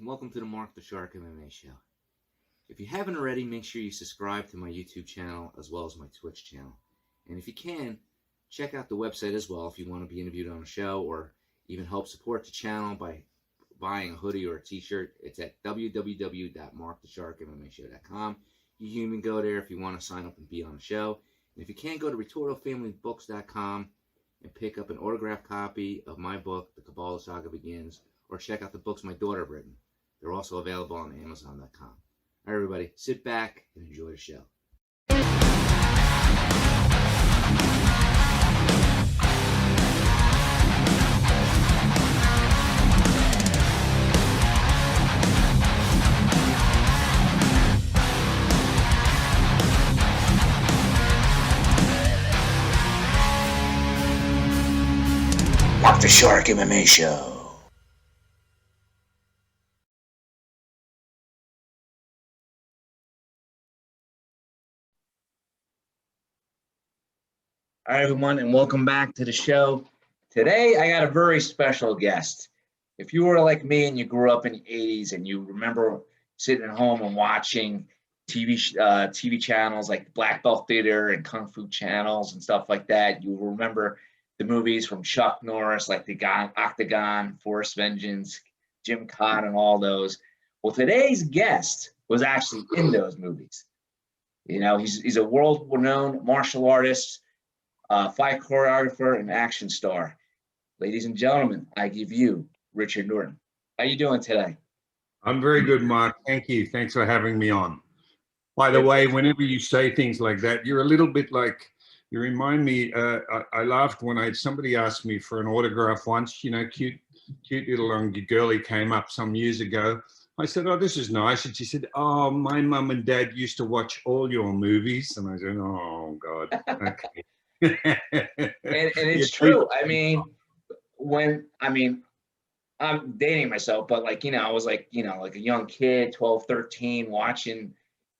Welcome to the Marc The Shark MMA show. If you haven't already, make sure you subscribe to my YouTube channel as well as my Twitch channel. And if you can, check out the website as well if you want to be interviewed on a show or even help support the channel by buying a hoodie or a t-shirt. It's at www.markthesharkmmashow.com. You can even go there if you want to sign up and be on the show. And if you can't, go to RitortoFamilyBooks.com and pick up an autographed copy of my book, The Kabbalah Saga Begins, or check out the books my daughter have written. They're also available on Amazon.com. All right, everybody, sit back and enjoy the show. Marc The Shark MMA show. All right, everyone, and welcome back to the show. Today, I got a very special guest. If you were like me and you grew up in the 80s and you remember sitting at home and watching TV channels like Black Belt Theater and Kung Fu channels and stuff like that, you will remember the movies from Chuck Norris, like the Octagon, Forest Vengeance, Jim Cod, and all those. Well, today's guest was actually in those movies. You know, he's a world-renowned martial artist, fight choreographer, and action star. Ladies and gentlemen, I give you Richard Norton. How you doing today? I'm very good, Mark. Thank you. Thanks for having me on. By the way, whenever you say things like that, you're a little bit like, you remind me, I laughed when somebody asked me for an autograph once, you know, cute little girlie came up some years ago. I said, oh, this is nice. And she said, oh, my mum and dad used to watch all your movies. And I said, oh, God. Okay. and it's true. I mean, I'm dating myself, but like, you know, I was like, you know, like a young kid, 12, 13, watching,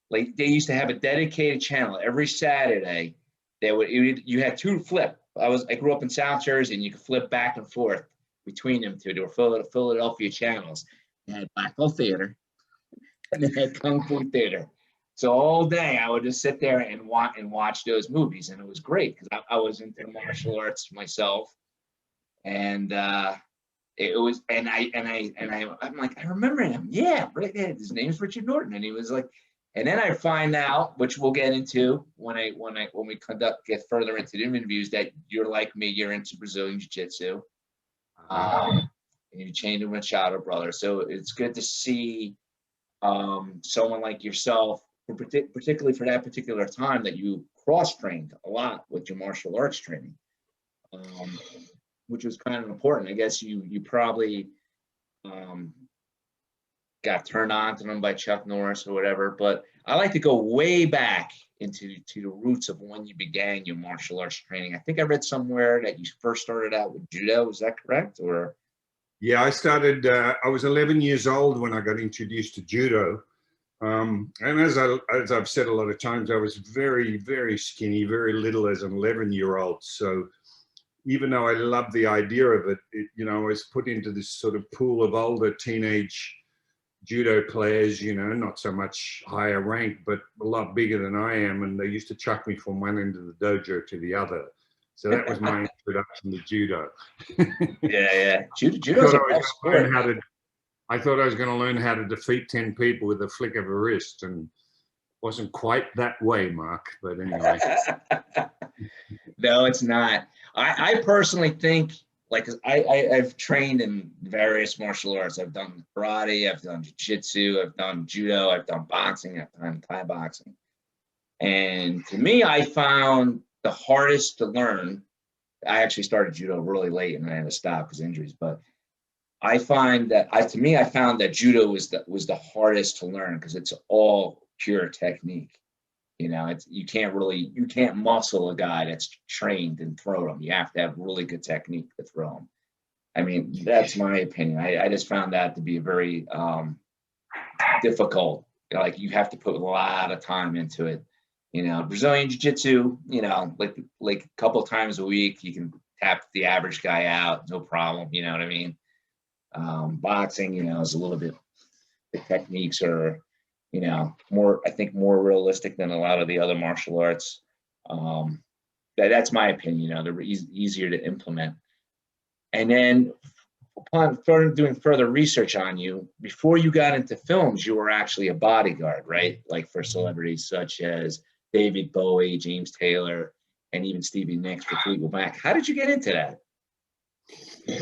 like they used to have a dedicated channel every Saturday. You had two to flip. I grew up in South Jersey, and you could flip back and forth between them two. They were Philadelphia channels. They had Black Belt Theater, and they had Kung Fu Theater. So all day I would just sit there and watch those movies, and it was great because I was into martial arts myself, and it was, I'm like, I remember him, yeah, right. His name's Richard Norton, and he was like, and then I find out, which we'll get into when we get further into the interviews, that you're like me, you're into Brazilian Jiu-Jitsu, and you trained with Machado brother, so it's good to see someone like yourself, particularly for that particular time, that you cross-trained a lot with your martial arts training, which was kind of important. I guess you probably got turned on to them by Chuck Norris or whatever, but I like to go way back to the roots of when you began your martial arts training. I think I read somewhere that you first started out with judo. Is that correct? Or yeah, I started. I was 11 years old when I got introduced to judo. And as I've said a lot of times, I was very, very skinny, very little as an 11-year-old. So even though I loved the idea of it, you know, I was put into this sort of pool of older teenage judo players, you know, not so much higher rank, but a lot bigger than I am. And they used to chuck me from one end of the dojo to the other. So that was my introduction to judo. Yeah. Judo's a rough sport. I thought I was going to learn how to defeat 10 people with a flick of a wrist, and wasn't quite that way, Mark, but anyway. No, it's not. I personally think, like, I've trained in various martial arts. I've done karate, I've done jiu-jitsu, I've done judo, I've done boxing, I've done Thai boxing. And to me, I found the hardest to learn. I actually started judo really late and I had to stop because of injuries, but I found that judo was the hardest to learn because it's all pure technique. You know, you can't muscle a guy that's trained and throw him. You have to have really good technique to throw him. I mean, that's my opinion. I just found that to be very difficult. Like, you have to put a lot of time into it. You know, Brazilian Jiu-Jitsu, you know, like a couple of times a week, you can tap the average guy out, no problem. You know what I mean? Boxing, you know, is a little bit the techniques are, you know, more, I think, more realistic than a lot of the other martial arts. That's my opinion. You know, they're easier to implement. And then upon doing further research on you, before you got into films, you were actually a bodyguard, right? Like for celebrities such as David Bowie, James Taylor, and even Stevie Nicks for Fleetwood Mac. How did you get into that?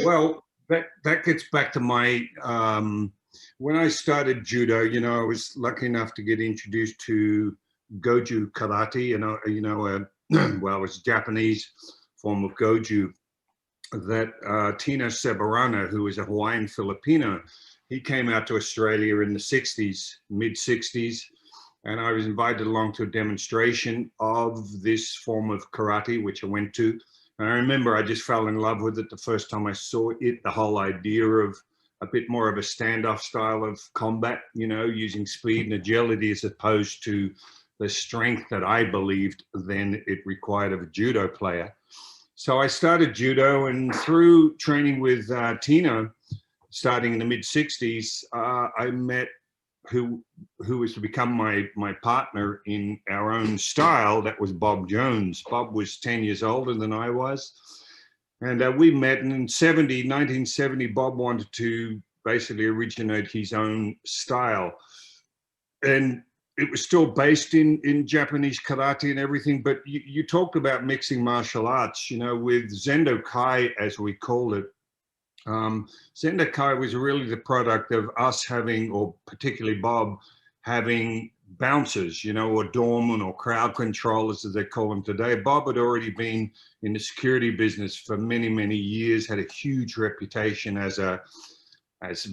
Well, that gets back to my when I started judo. You know, I was lucky enough to get introduced to Goju karate. Well, it was a Japanese form of Goju that Tino Seberano, who was a Hawaiian Filipino, he came out to Australia in the 60s, mid 60s, and I was invited along to a demonstration of this form of karate, which I went to. And I remember I just fell in love with it the first time I saw it, the whole idea of a bit more of a standoff style of combat, you know, using speed and agility as opposed to the strength that I believed then it required of a judo player. So I started judo, and through training with Tino, starting in the mid 60s, I met who was to become my partner in our own style. That was Bob Jones. Bob was 10 years older than I was. And we met, and in 1970, Bob wanted to basically originate his own style. And it was still based in Japanese karate and everything, but you talked about mixing martial arts, you know, with Zendo Kai, as we called it. Zendo Kai was really the product of us having, or particularly Bob, having bouncers, you know, or doormen or crowd controllers, as they call them today. Bob had already been in the security business for many, many years, had a huge reputation as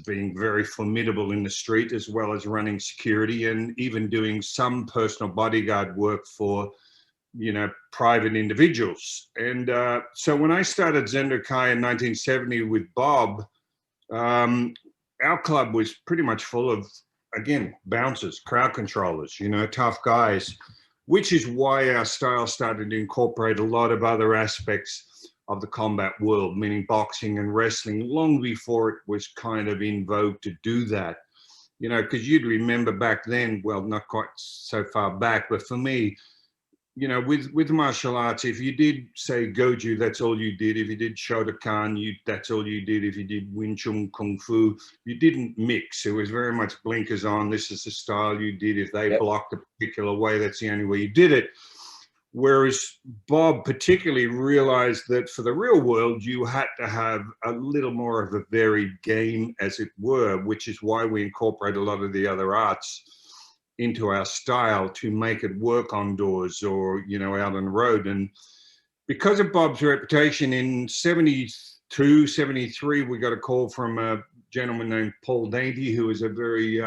being very formidable in the street, as well as running security and even doing some personal bodyguard work for, you know, private individuals. And so when I started Zendo Kai in 1970 with Bob, our club was pretty much full of, again, bouncers, crowd controllers, you know, tough guys, which is why our style started to incorporate a lot of other aspects of the combat world, meaning boxing and wrestling, long before it was kind of in vogue to do that. You know, because you'd remember back then, well, not quite so far back, but for me, you know, with martial arts, if you did say Goju, that's all you did. If you did Shotokan, that's all you did. If you did Wing Chun Kung Fu, you didn't mix. It was very much blinkers on. This is the style you did. If they blocked a particular way, that's the only way you did it. Whereas Bob particularly realized that for the real world, you had to have a little more of a varied game, as it were, which is why we incorporate a lot of the other arts into our style to make it work on doors or, you know, out on the road. And because of Bob's reputation, in 72, 73, we got a call from a gentleman named Paul Dainty, who was a very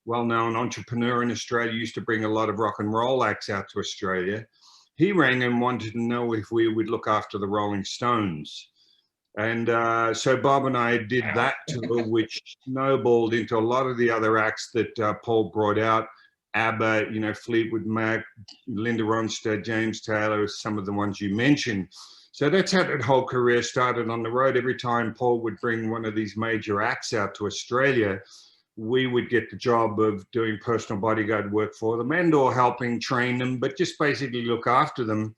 well-known entrepreneur in Australia, used to bring a lot of rock and roll acts out to Australia. He rang and wanted to know if we would look after the Rolling Stones. And so Bob and I did that tour, which snowballed into a lot of the other acts that Paul brought out. ABBA, you know, Fleetwood Mac, Linda Ronstadt, James Taylor, some of the ones you mentioned. So that's how that whole career started on the road. Every time Paul would bring one of these major acts out to Australia, we would get the job of doing personal bodyguard work for them and or helping train them, but just basically look after them.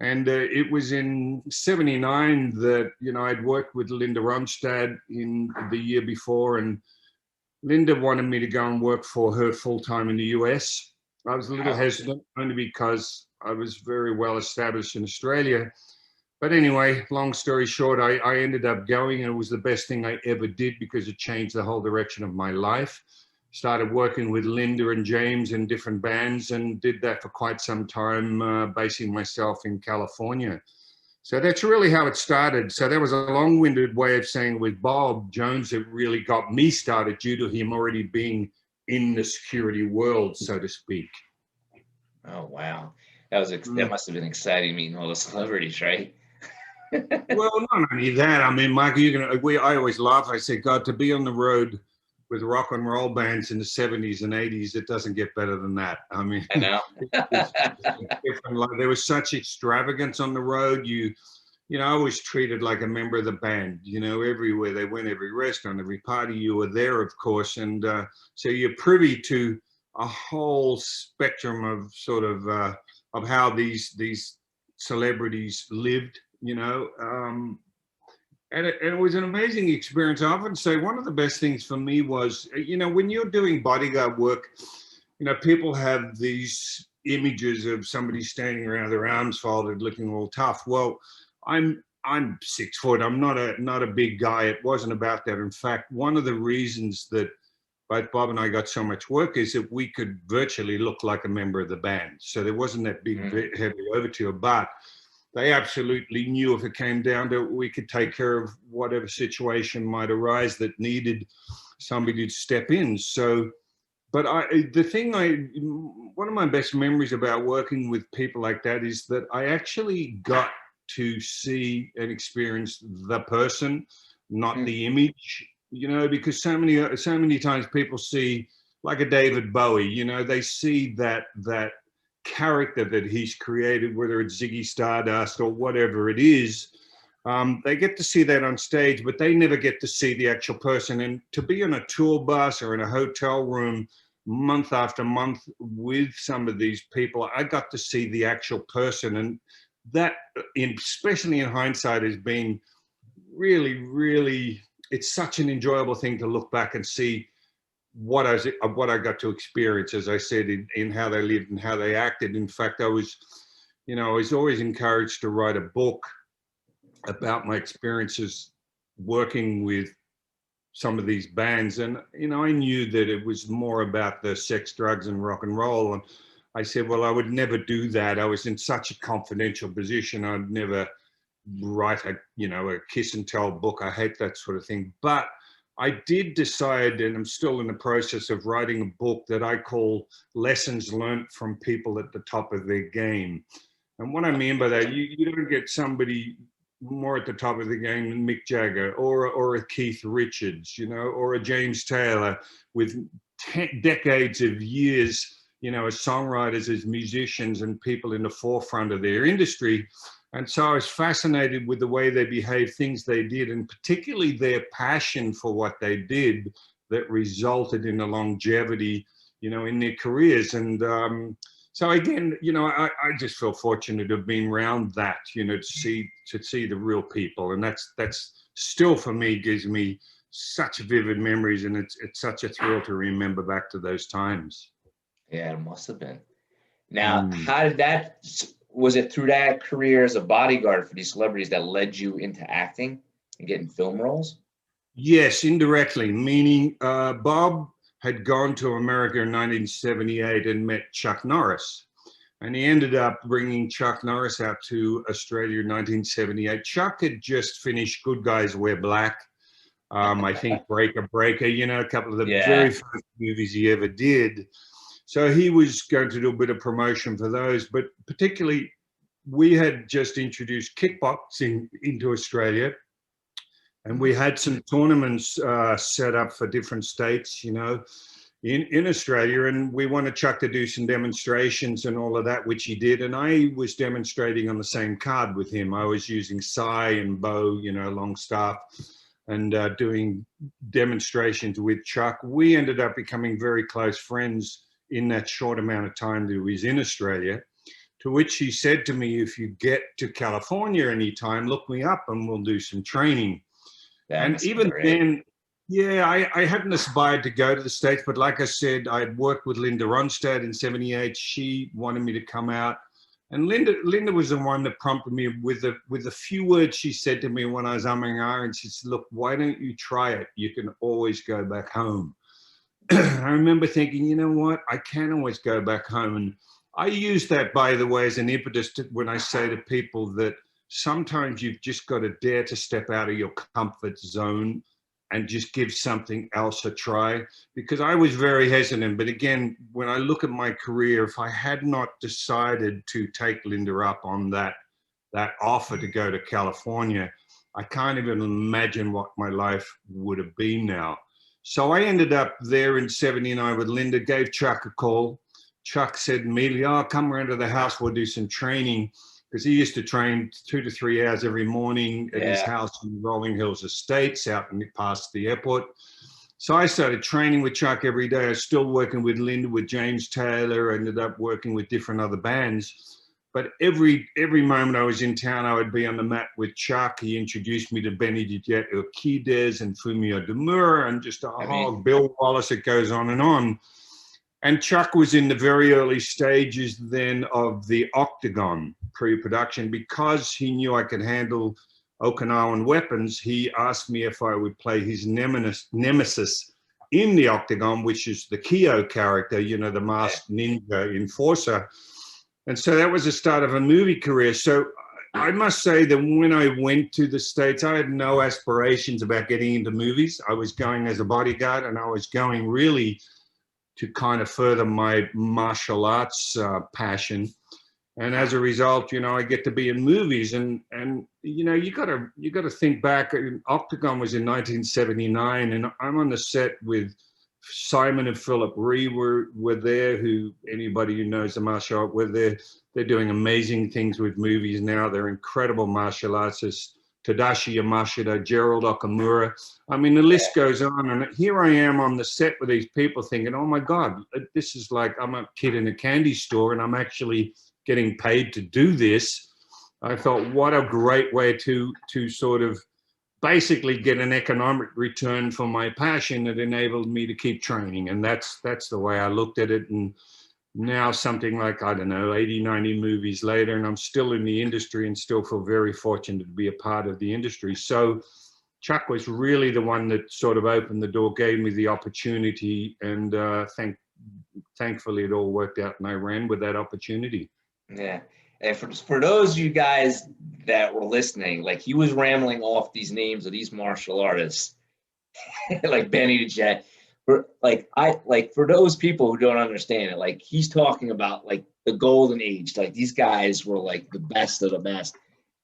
And it was in 79 that, you know, I'd worked with Linda Ronstadt in the year before, and Linda wanted me to go and work for her full-time in the US. I was a little hesitant, only because I was very well established in Australia. But anyway, long story short, I ended up going, and it was the best thing I ever did because it changed the whole direction of my life. Started working with Linda and James in different bands and did that for quite some time, basing myself in California. So that's really how it started. So that was a long-winded way of saying with Bob Jones, it really got me started due to him already being in the security world, so to speak. Oh, wow. That must have been exciting meeting all the celebrities, right? Well, not only that, I mean, Michael, I always laugh. I say, God, to be on the road with rock and roll bands in the 70s and 80s, it doesn't get better than that. I mean, I know. it's different. Like, there was such extravagance on the road. You you know, I was treated like a member of the band, you know, everywhere they went, every restaurant, every party, you were there, of course. And so you're privy to a whole spectrum of sort of how these celebrities lived, you know. And it was an amazing experience. I often say one of the best things for me was, you know, when you're doing bodyguard work, you know, people have these images of somebody standing around with their arms folded, looking all tough. Well, I'm 6 foot. I'm not a big guy. It wasn't about that. In fact, one of the reasons that both Bob and I got so much work is that we could virtually look like a member of the band. So there wasn't that big, heavy overture, but they absolutely knew if it came down to it, we could take care of whatever situation might arise that needed somebody to step in. So, but one of my best memories about working with people like that is that I actually got to see and experience the person, not the image, you know, because so many times people see, like a David Bowie, you know, they see that character that he's created, whether it's Ziggy Stardust or whatever it is. They get to see that on stage, but they never get to see the actual person. And to be on a tour bus or in a hotel room month after month with some of these people, I got to see the actual person. And that, especially in hindsight, has been really, really, it's such an enjoyable thing to look back and see what I got to experience, as I said, in how they lived and how they acted. In fact, I was always encouraged to write a book about my experiences working with some of these bands. And, you know, I knew that it was more about the sex, drugs, and rock and roll. And I said, well, I would never do that. I was in such a confidential position. I'd never write a kiss and tell book. I hate that sort of thing. But I did decide, and I'm still in the process of writing a book that I call Lessons Learned from People at the Top of Their Game. And what I mean by that, you don't get somebody more at the top of the game than Mick Jagger or a Keith Richards, you know, or a James Taylor with decades of years, you know, as songwriters, as musicians, and people in the forefront of their industry. And so I was fascinated with the way they behaved, things they did, and particularly their passion for what they did that resulted in the longevity, you know, in their careers. And so again, you know, I just feel fortunate to have been around that, you know, to see the real people. And that's still, for me, gives me such vivid memories, and it's such a thrill to remember back to those times. Yeah, it must have been. Now, how did that, was it through that career as a bodyguard for these celebrities that led you into acting and getting film roles? Yes, indirectly, meaning Bob had gone to America in 1978 and met Chuck Norris. And he ended up bringing Chuck Norris out to Australia in 1978. Chuck had just finished Good Guys Wear Black. I think Breaker, you know, a couple of the very first movies he ever did. So he was going to do a bit of promotion for those, but particularly we had just introduced kickboxing into Australia, and we had some tournaments set up for different states, you know, in Australia, and we wanted Chuck to do some demonstrations and all of that, which he did. And I was demonstrating on the same card with him. I was using sai and bow, you know, long staff, and doing demonstrations with Chuck. We ended up becoming very close friends in that short amount of time that he was in Australia, to which he said to me, if you get to California anytime, look me up and we'll do some training. And even then, I hadn't aspired to go to the States, but like I said, I had worked with Linda Ronstadt in '78. She wanted me to come out. And Linda was the one that prompted me with a few words she said to me when I was umming and ahhing. She said, look, why don't you try it? You can always go back home. I remember thinking, you know what? I can always go back home. And I use that, by the way, as an impetus when I say to people that sometimes you've just got to dare to step out of your comfort zone and just give something else a try. Because I was very hesitant. But again, when I look at my career, if I had not decided to take Linda up on that offer to go to California, I can't even imagine what my life would have been now. So I ended up there in '79 with Linda, gave Chuck a call. Chuck said immediately, oh, come around to the house, we'll do some training. because he used to train 2 to 3 hours every morning at his house in Rolling Hills Estates out past the airport. So I started training with Chuck every day. I was still working with Linda, with James Taylor. I ended up working with different other bands. But every moment I was in town, I would be on the mat with Chuck. He introduced me to Benny Dijet Urquidez and Fumio Demura and just a whole Bill Wallace. It goes on. And Chuck was in the very early stages then of the Octagon pre-production. Because he knew I could handle Okinawan weapons, he asked me if I would play his nemesis in the Octagon, which is the Kyo character, you know, the masked ninja enforcer. And so that was the start of a movie career. So I must say that when I went to the States, I had no aspirations about getting into movies. I was going as a bodyguard, and I was going really to kind of further my martial arts passion. And as a result, you know, I get to be in movies, and you know, you gotta think back. Octagon was in 1979, and I'm on the set with Simon and Philip Ree were there. Who anybody who knows the martial art, were there. They're doing amazing things with movies now. They're incredible martial artists. Tadashi Yamashita, Gerald Okamura. I mean, the list goes on. And here I am on the set with these people thinking, oh my God, this is like I'm a kid in a candy store and I'm actually getting paid to do this. I thought, what a great way to sort of basically get an economic return for my passion that enabled me to keep training. And that's the way I looked at it. And now something like, I don't know, 80, 90 movies later, and I'm still in the industry and still feel very fortunate to be a part of the industry. So Chuck was really the one that sort of opened the door, gave me the opportunity, and thankfully it all worked out and I ran with that opportunity. Yeah. And for those of you guys that were listening, like he was rambling off these names of these martial artists, like Benny the Jet. For those people who don't understand it, like he's talking about like the golden age. Like these guys were like the best of the best,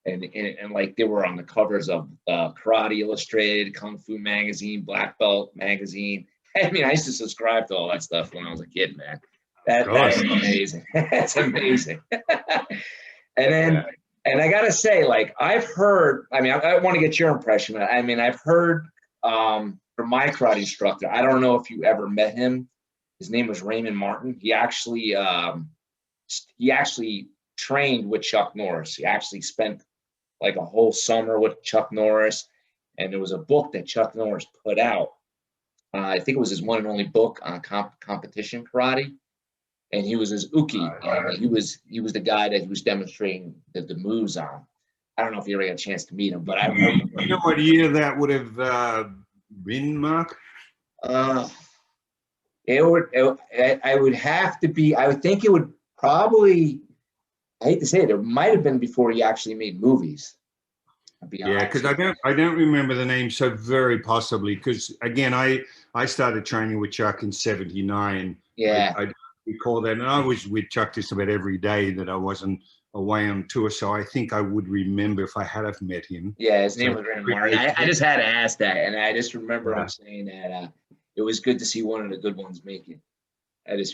and like they were on the covers of Karate Illustrated, Kung Fu Magazine, Black Belt Magazine. I mean, I used to subscribe to all that stuff when I was a kid, man. That's amazing. That's amazing. And I gotta say, like I've heard. I mean, I want to get your impression. I mean, I've heard. From my karate instructor, I don't know if you ever met him. His name was Raymond Martin. He actually trained with Chuck Norris. He actually spent like a whole summer with Chuck Norris, and there was a book that Chuck Norris put out. I think it was his one and only book on competition karate, and he was his uke. And he was the guy that he was demonstrating the moves on. I don't know if you ever got a chance to meet him, but I remember. You know what year that would have been, Mark? I would have to be. I would think it would probably. I hate to say it might have been before he actually made movies. Yeah, because I don't remember the name, so very possibly. Because again, I started training with Chuck in '79. Yeah, I recall that, and I was with Chuck just about every day that I wasn't away on tour, so I think I would remember if I had have met him. Yeah, his name was Raymond Martin. I just had to ask that, and I just remember him saying that it was good to see one of the good ones make it.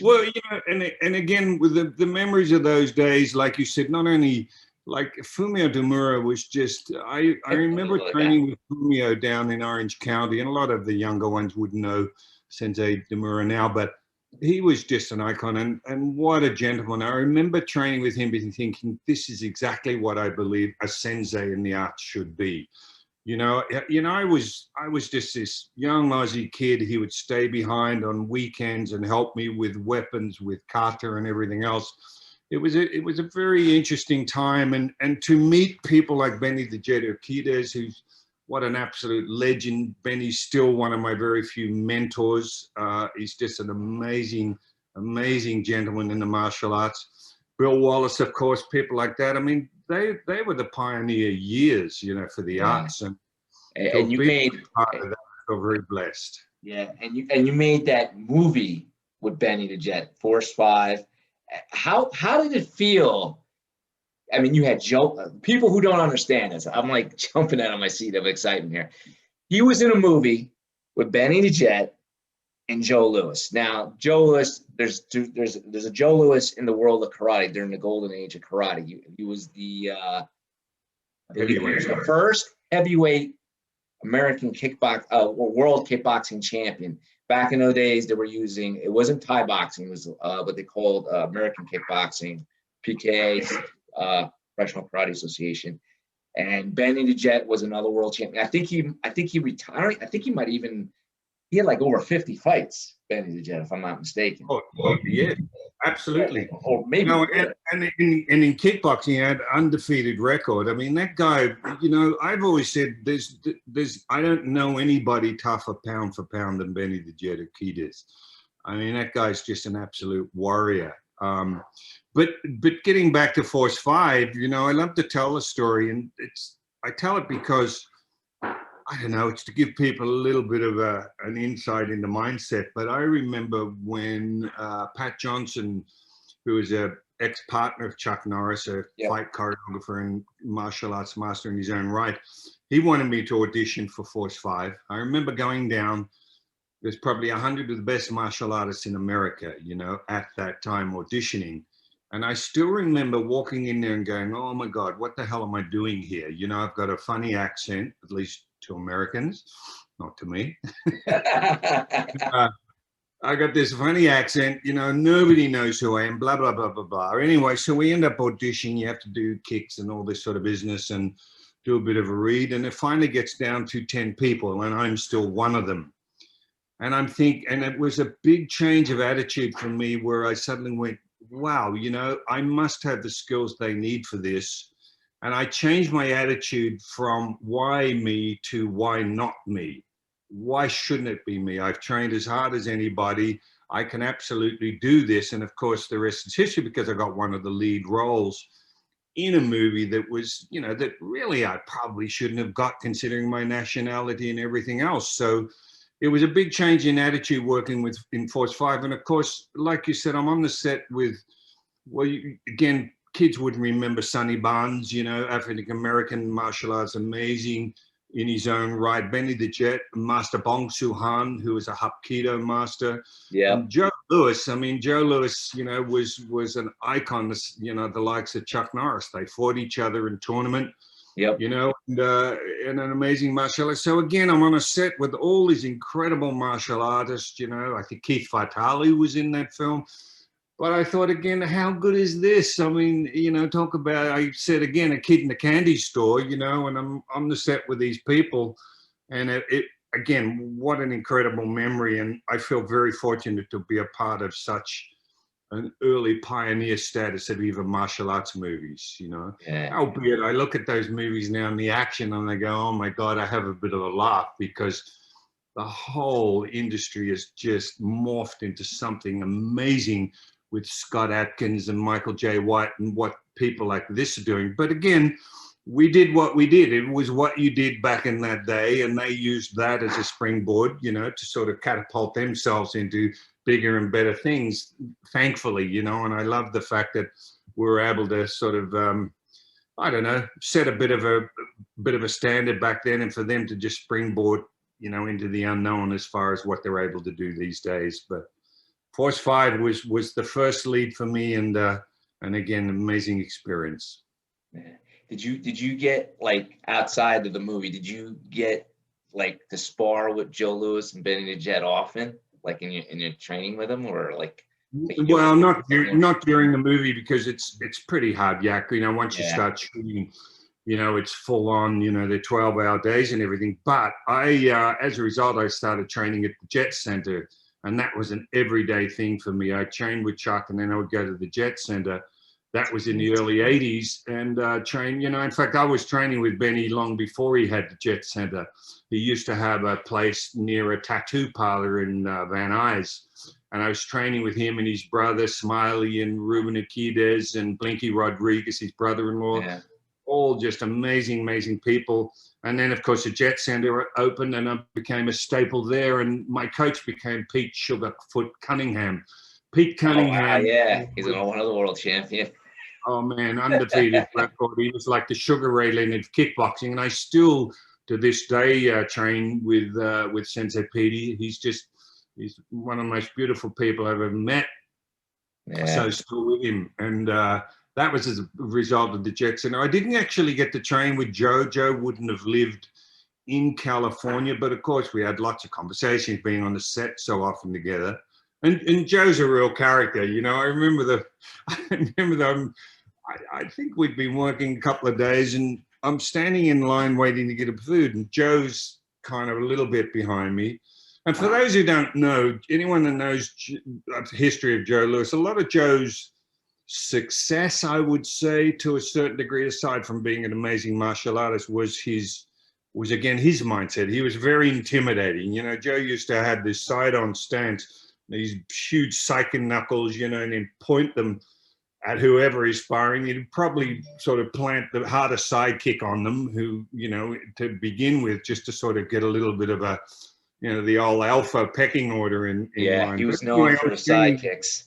Well, you know, and again with the memories of those days, like you said, not only like Fumio Demura was just I remember training with Fumio down in Orange County, and a lot of the younger ones would know Sensei Demura now, but he was just an icon, and what a gentleman. I remember training with him and thinking, this is exactly what I believe a sensei in the arts should be. You know, I was just this young Aussie kid. He would stay behind on weekends and help me with weapons, with kata and everything else. It was a very interesting time, and to meet people like Benny the Jet Urquidez, who's what an absolute legend. Benny's still one of my very few mentors. He's just an amazing, amazing gentleman in the martial arts. Bill Wallace, of course, people like that. I mean, they were the pioneer years, you know, for the arts. And you made part of that. I feel very blessed. Yeah, and you made that movie with Benny the Jet, Force 5. How did it feel? I mean, you had people who don't understand this. I'm like jumping out of my seat of excitement here. He was in a movie with Benny the Jet, and Joe Louis. Now, Joe Louis, there's a Joe Louis in the world of karate during the golden age of karate. He was I believe he was the first heavyweight American world kickboxing champion. Back in those days, they were using, it wasn't Thai boxing, it was what they called American kickboxing, PKA, Professional Karate Association. And Benny the Jet was another world champion. I think he retired. I think he had like over 50 fights, Benny the Jet, if I'm not mistaken. Oh, yeah, absolutely. Or maybe. And in kickboxing, he had undefeated record. I mean, that guy, I've always said I don't know anybody tougher pound for pound than Benny the Jet Urquidez. I mean, that guy's just an absolute warrior. But getting back to Force 5, I love to tell the story, and I tell it because, I don't know, it's to give people a little bit of an insight into mindset. But I remember when Pat Johnson, who was an ex-partner of Chuck Norris, a fight choreographer and martial arts master in his own right, he wanted me to audition for Force 5. I remember going down. There's probably 100 of the best martial artists in America, at that time auditioning. And I still remember walking in there and going, oh my God, what the hell am I doing here? I've got a funny accent, at least to Americans, not to me. I got this funny accent, nobody knows who I am, blah, blah, blah, blah, blah. Anyway, so we end up auditioning. You have to do kicks and all this sort of business and do a bit of a read. And it finally gets down to 10 people, and I'm still one of them. And and it was a big change of attitude for me where I suddenly went, wow, I must have the skills they need for this. And I changed my attitude from why me to why not me? Why shouldn't it be me? I've trained as hard as anybody. I can absolutely do this. And of course, the rest is history because I got one of the lead roles in a movie that was, that really I probably shouldn't have got considering my nationality and everything else. So it was a big change in attitude working in Force 5. And of course, like you said, I'm on the set with, again, kids would remember Sonny Barnes, African-American martial arts, amazing in his own right. Benny the Jet, Master Bong Soo-han, who was a Hapkido master. Yeah. And Joe Louis, was an icon, the likes of Chuck Norris. They fought each other in tournament. Yep. And an amazing martial artist. So again, I'm on a set with all these incredible martial artists. I think Keith Vitale was in that film. But I thought again, how good is this? I mean, talk about, I said again, a kid in a candy store, and I'm on the set with these people. And it again, what an incredible memory. And I feel very fortunate to be a part of such an early pioneer status of even martial arts movies, Yeah. Albeit I look at those movies now and the action and I go, oh my God, I have a bit of a laugh because the whole industry has just morphed into something amazing with Scott Adkins and Michael J. White and what people like this are doing. But again, we did what we did. It was what you did back in that day, and they used that as a springboard, to sort of catapult themselves into bigger and better things, thankfully, and I love the fact that we were able to sort of, set a bit of a standard back then, and for them to just springboard, into the unknown as far as what they're able to do these days. But Force 5 was the first lead for me, and again, amazing experience. Did you get, like, outside of the movie, did you get, like, to spar with Joe Louis and Benny the Jet often, like in your training with them, or like? Well, not during the movie because it's pretty hard yak. Once you start shooting, it's full on. They're 12-hour days and everything. But I, as a result, I started training at the Jet Center, and that was an everyday thing for me. I trained with Chuck, and then I would go to the Jet Center. That was in the early 80s, and train. In fact, I was training with Benny long before he had the Jet Center. He used to have a place near a tattoo parlor in Van Nuys. And I was training with him and his brother, Smiley, and Ruben Urquidez, and Blinky Rodriguez, his brother-in-law. Yeah. All just amazing, amazing people. And then, of course, the Jet Center opened, and I became a staple there. And my coach became Pete Sugarfoot Cunningham. Pete Cunningham. Oh, yeah, he's one of the world champions. Oh, man, undefeated record. He was like the Sugar Ray Leonard of kickboxing. And I still, to this day, train with Sensei Petey. He's just He's one of the most beautiful people I've ever met. Yeah. So still with him. And that was as a result of the Jets. And I didn't actually get to train with Joe. Joe wouldn't have lived in California, but of course we had lots of conversations being on the set so often together. And Joe's a real character, you know. I remember I think we'd been working a couple of days and I'm standing in line waiting to get a food and Joe's kind of a little bit behind me. And for those who don't know, anyone that knows the history of Joe Louis, a lot of Joe's success, I would say, to a certain degree, aside from being an amazing martial artist, was again his mindset. He was very intimidating. You know, Joe used to have this side-on stance, these huge psychic knuckles, you know, and then point them at whoever is sparring. He'd probably sort of plant the hardest side kick on them, who, you know, to begin with, just to sort of get a little bit of a, you know, the old alpha pecking order in line. He was known for the sidekicks.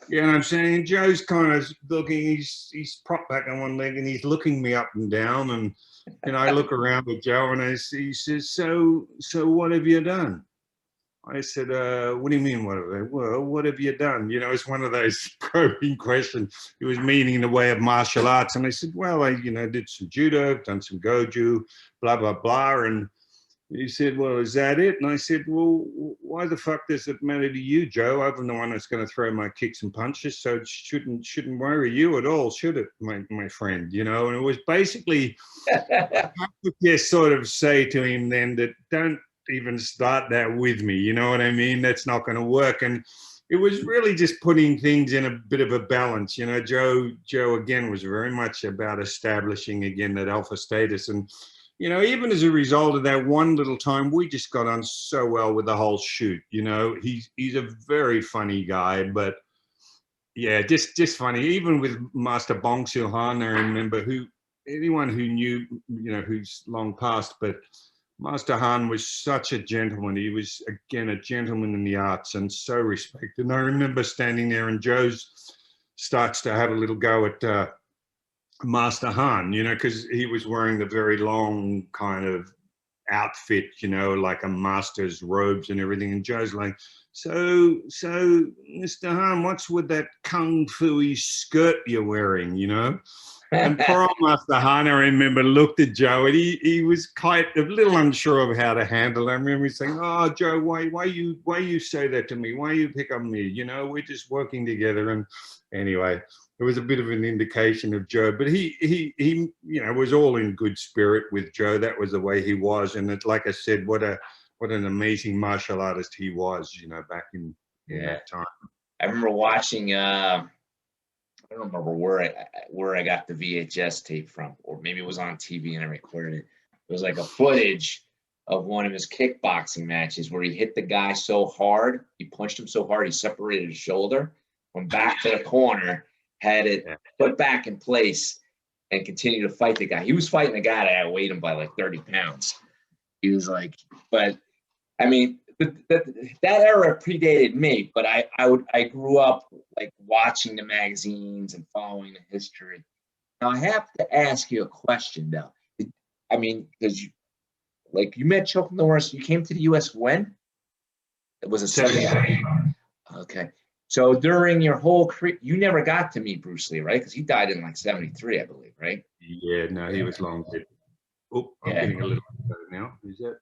Yeah, and I'm saying Joe's kind of looking, he's propped back on one leg and he's looking me up and down. And I look around at Joe and he says, so what have you done? I said, what do you mean, what have you done? You know, it's one of those probing questions. It was meaning in the way of martial arts. And I said, well, I, you know, did some judo, done some goju, blah, blah, blah. And he said, well, is that it? And I said, well, why the fuck does it matter to you, Joe? I'm the one that's going to throw my kicks and punches, so it shouldn't worry you at all, should it, my friend? You know, and it was basically, I would just sort of say to him then that don't even start that with me, you know what I mean? That's not going to work. And it was really just putting things in a bit of a balance. You know, Joe again was very much about establishing again that alpha status. And you know, even as a result of that one little time, we just got on so well with the whole shoot. You know, he's a very funny guy, but yeah, just funny. Even with Master Bong Sil-han, I remember anyone who knew, you know, who's long past, but Master Han was such a gentleman. He was, again, a gentleman in the arts and so respected. And I remember standing there and Joe starts to have a little go at Master Han, you know, because he was wearing the very long kind of outfit, you know, like a master's robes and everything. And Joe's like, so Mr. Han, what's with that kung fu-y skirt you're wearing, you know? And poor old Master Han, I remember, looked at Joe and he was quite a little unsure of how to handle it. I remember saying, oh, Joe, why you say that to me? Why you pick on me? You know, we're just working together. And anyway, it was a bit of an indication of Joe, but he you know, was all in good spirit with Joe. That was the way he was. And it, like I said, what an amazing martial artist he was, you know, back in that time. I remember watching, I don't remember where I got the VHS tape from, or maybe it was on TV and I recorded it. It was like a footage of one of his kickboxing matches where he hit the guy so hard, he punched him so hard, he separated his shoulder, went back to the corner, had it put back in place, and continued to fight the guy. He was fighting a guy that outweighed him by like 30 pounds. He was like, but I mean, that era predated me, but I grew up like watching the magazines and following the history. Now I have to ask you a question though. I mean, because you met Chuck Norris, you came to the U.S. when? It was a 70. Okay. So during your whole career, you never got to meet Bruce Lee, right? Because he died in like 73, I believe, right? Yeah, no, he was long dead. Oh, I'm getting a little better now. Is that?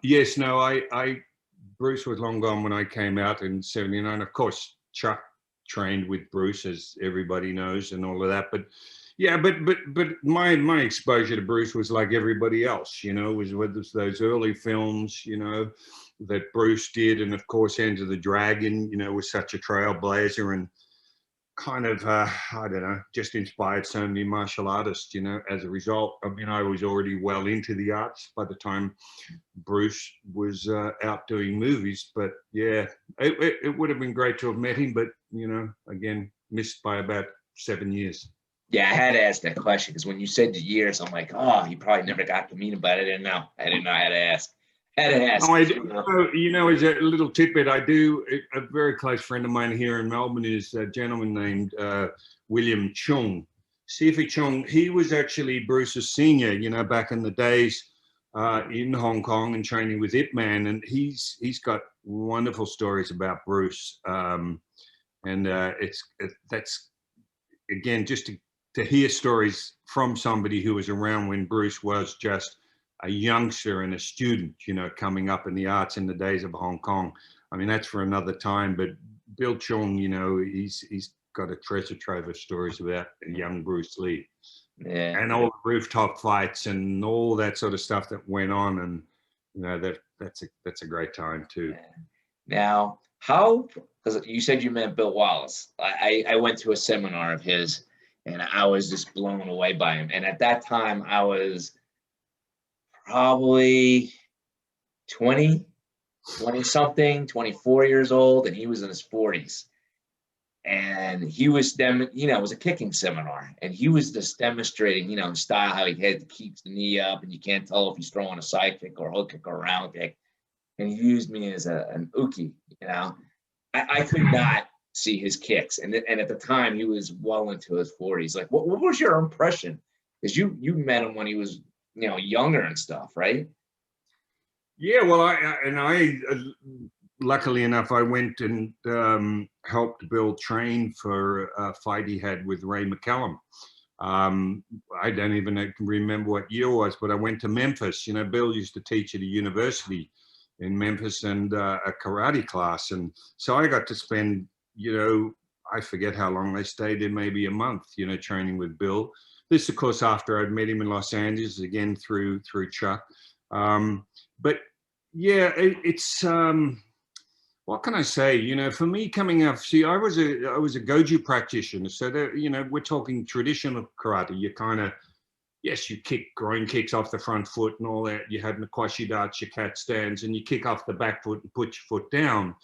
Yes, no, Bruce was long gone when I came out in 79. Of course, Chuck trained with Bruce, as everybody knows, and all of that. But yeah, but my exposure to Bruce was like everybody else, you know, was with those early films, you know, that Bruce did, and of course, Enter the Dragon, you know, was such a trailblazer and kind of, I don't know, just inspired so many martial artists, you know, as a result. I mean, I was already well into the arts by the time Bruce was out doing movies, but yeah, it would have been great to have met him, but, you know, again, missed by about 7 years. Yeah, I had to ask that question because when you said the years, I'm like, oh, he probably never got to meet him, but I didn't know. I didn't know how to ask. You know, as a little tidbit, I do, a very close friend of mine here in Melbourne is a gentleman named William Chung. Sifu Chung, he was actually Bruce's senior, you know, back in the days in Hong Kong and training with Ip Man, and he's got wonderful stories about Bruce. That's again just to hear stories from somebody who was around when Bruce was just a youngster and a student, you know, coming up in the arts in the days of Hong Kong. I mean, that's for another time. But Bill Chung, you know, he's got a treasure trove of stories about young Bruce Lee. Yeah. And all the rooftop fights and all that sort of stuff that went on, and you know that's a great time too. Yeah. Now, how? Because you said you met Bill Wallace. I went to a seminar of his, and I was just blown away by him. And at that time, I was probably 20 something, 24 years old, and he was in his 40s. And he was it was a kicking seminar, and he was just demonstrating, you know, in style how he had to keep the knee up, and you can't tell if he's throwing a side kick or a hook kick or a round kick. And he used me as an uke, you know. I could not see his kicks, and at the time he was well into his 40s. Like, what was your impression? Because you met him when he was, you know, younger and stuff, right? Yeah, well, I luckily enough, I went and helped Bill train for a fight he had with Ray McCallum. I don't even remember what year it was, but I went to Memphis. You know, Bill used to teach at a university in Memphis and a karate class. And so I got to spend, you know, I forget how long they stayed there, maybe a month, you know, training with Bill. This, of course, after I'd met him in Los Angeles, again, through Chuck. But yeah, it's what can I say? You know, for me coming up, see, I was a Goju practitioner, so that, you know, we're talking traditional karate. You kind of, yes, you kick groin kicks off the front foot and all that. You have Nakoshi darts, your cat stands, and you kick off the back foot and put your foot down.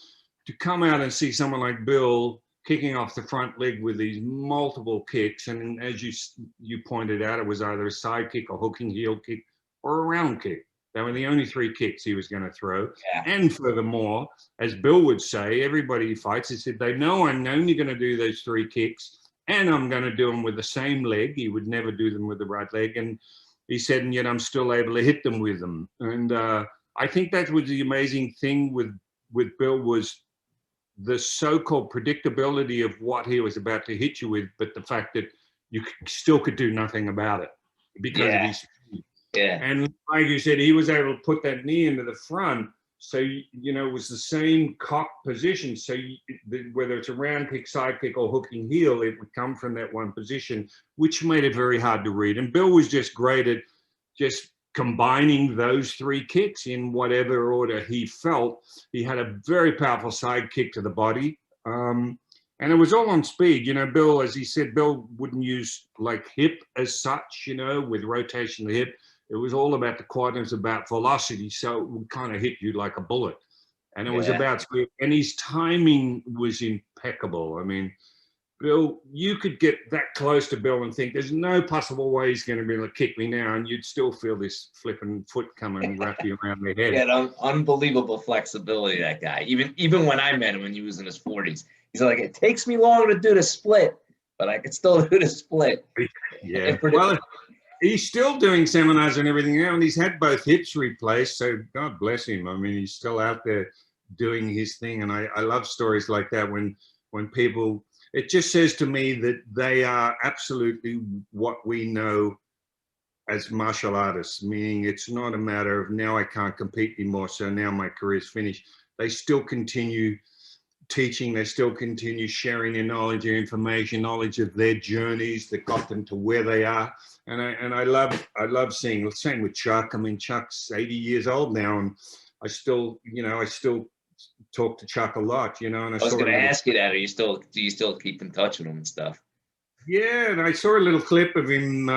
To come out and see someone like Bill kicking off the front leg with these multiple kicks, and as you pointed out, it was either a side kick, a hooking heel kick, or a round kick. They were the only three kicks he was going to throw. Yeah. And furthermore, as Bill would say, everybody he fights, he said, they know I'm only going to do those three kicks, and I'm going to do them with the same leg. He would never do them with the right leg. And he said, and yet I'm still able to hit them with them. And I think that was the amazing thing with Bill, was the so-called predictability of what he was about to hit you with, but the fact that you still could do nothing about it because of his speed. Yeah. And like you said, he was able to put that knee into the front. So, you know, it was the same cock position. So whether it's a round kick, side kick, or hooking heel, it would come from that one position, which made it very hard to read. And Bill was just great at just combining those three kicks in whatever order he felt. He had a very powerful side kick to the body. And it was all on speed. You know, Bill, as he said, Bill wouldn't use like hip as such, you know, with rotation of the hip. It was all about the quad, and it was about velocity. So it would kind of hit you like a bullet. And it was about speed. And his timing was impeccable. I mean, Bill, you could get that close to Bill and think there's no possible way he's going to be able to kick me now. And you'd still feel this flipping foot coming and wrap you around the head. Yeah, unbelievable flexibility, that guy. Even when I met him when he was in his 40s, he's like, it takes me longer to do the split, but I could still do the split. Yeah. Well, he's still doing seminars and everything now, and he's had both hips replaced. So God bless him. I mean, he's still out there doing his thing. And I love stories like that when people, it just says to me that they are absolutely what we know as martial artists, meaning it's not a matter of now I can't compete anymore, so now my career's finished. They still continue teaching, they still continue sharing their knowledge, their information, knowledge of their journeys that got them to where they are. And I love seeing, same with Chuck. I mean, Chuck's 80 years old now, and I still talk to Chuck a lot, you know. And I was going to ask you that. Do you still keep in touch with him and stuff? Yeah, and I saw a little clip of him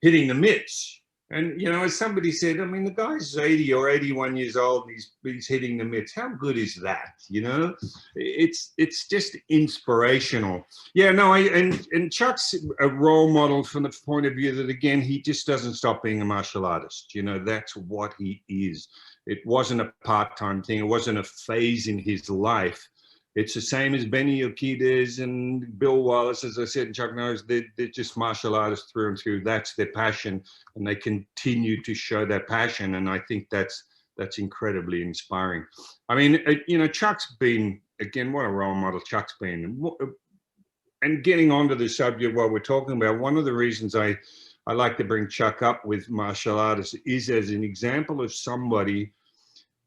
hitting the mitts. And, you know, as somebody said, I mean, the guy's 80 or 81 years old, and he's hitting the mitts. How good is that? You know, it's just inspirational. Yeah, no, and Chuck's a role model from the point of view that, again, he just doesn't stop being a martial artist. You know, that's what he is. It wasn't a part-time thing. It wasn't a phase in his life. It's the same as Benny Urquidez and Bill Wallace, as I said, and Chuck Norris. They're just martial artists through and through. That's their passion, and they continue to show that passion. And I think that's incredibly inspiring. I mean, you know, Chuck's been, again, what a role model Chuck's been. And getting onto the subject while we're talking about, one of the reasons I like to bring Chuck up with martial artists is as an example of somebody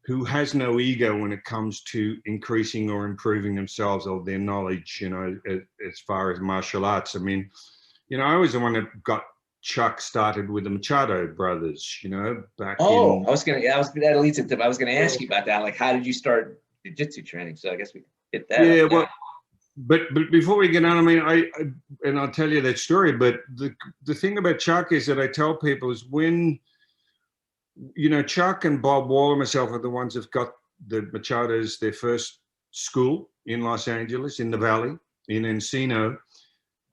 who has no ego when it comes to increasing or improving themselves or their knowledge, you know, as far as martial arts. I mean, you know, I was the one that got Chuck started with the Machado brothers, you know, back in... that leads into, I was gonna ask you about that. Like, how did you start jiu-jitsu training? So I guess we hit that. Yeah, well, but before we get on, I mean, and I'll tell you that story, but the thing about Chuck is that I tell people is when, you know, Chuck and Bob Wall and myself are the ones that got the Machados their first school in Los Angeles, in the Valley, in Encino.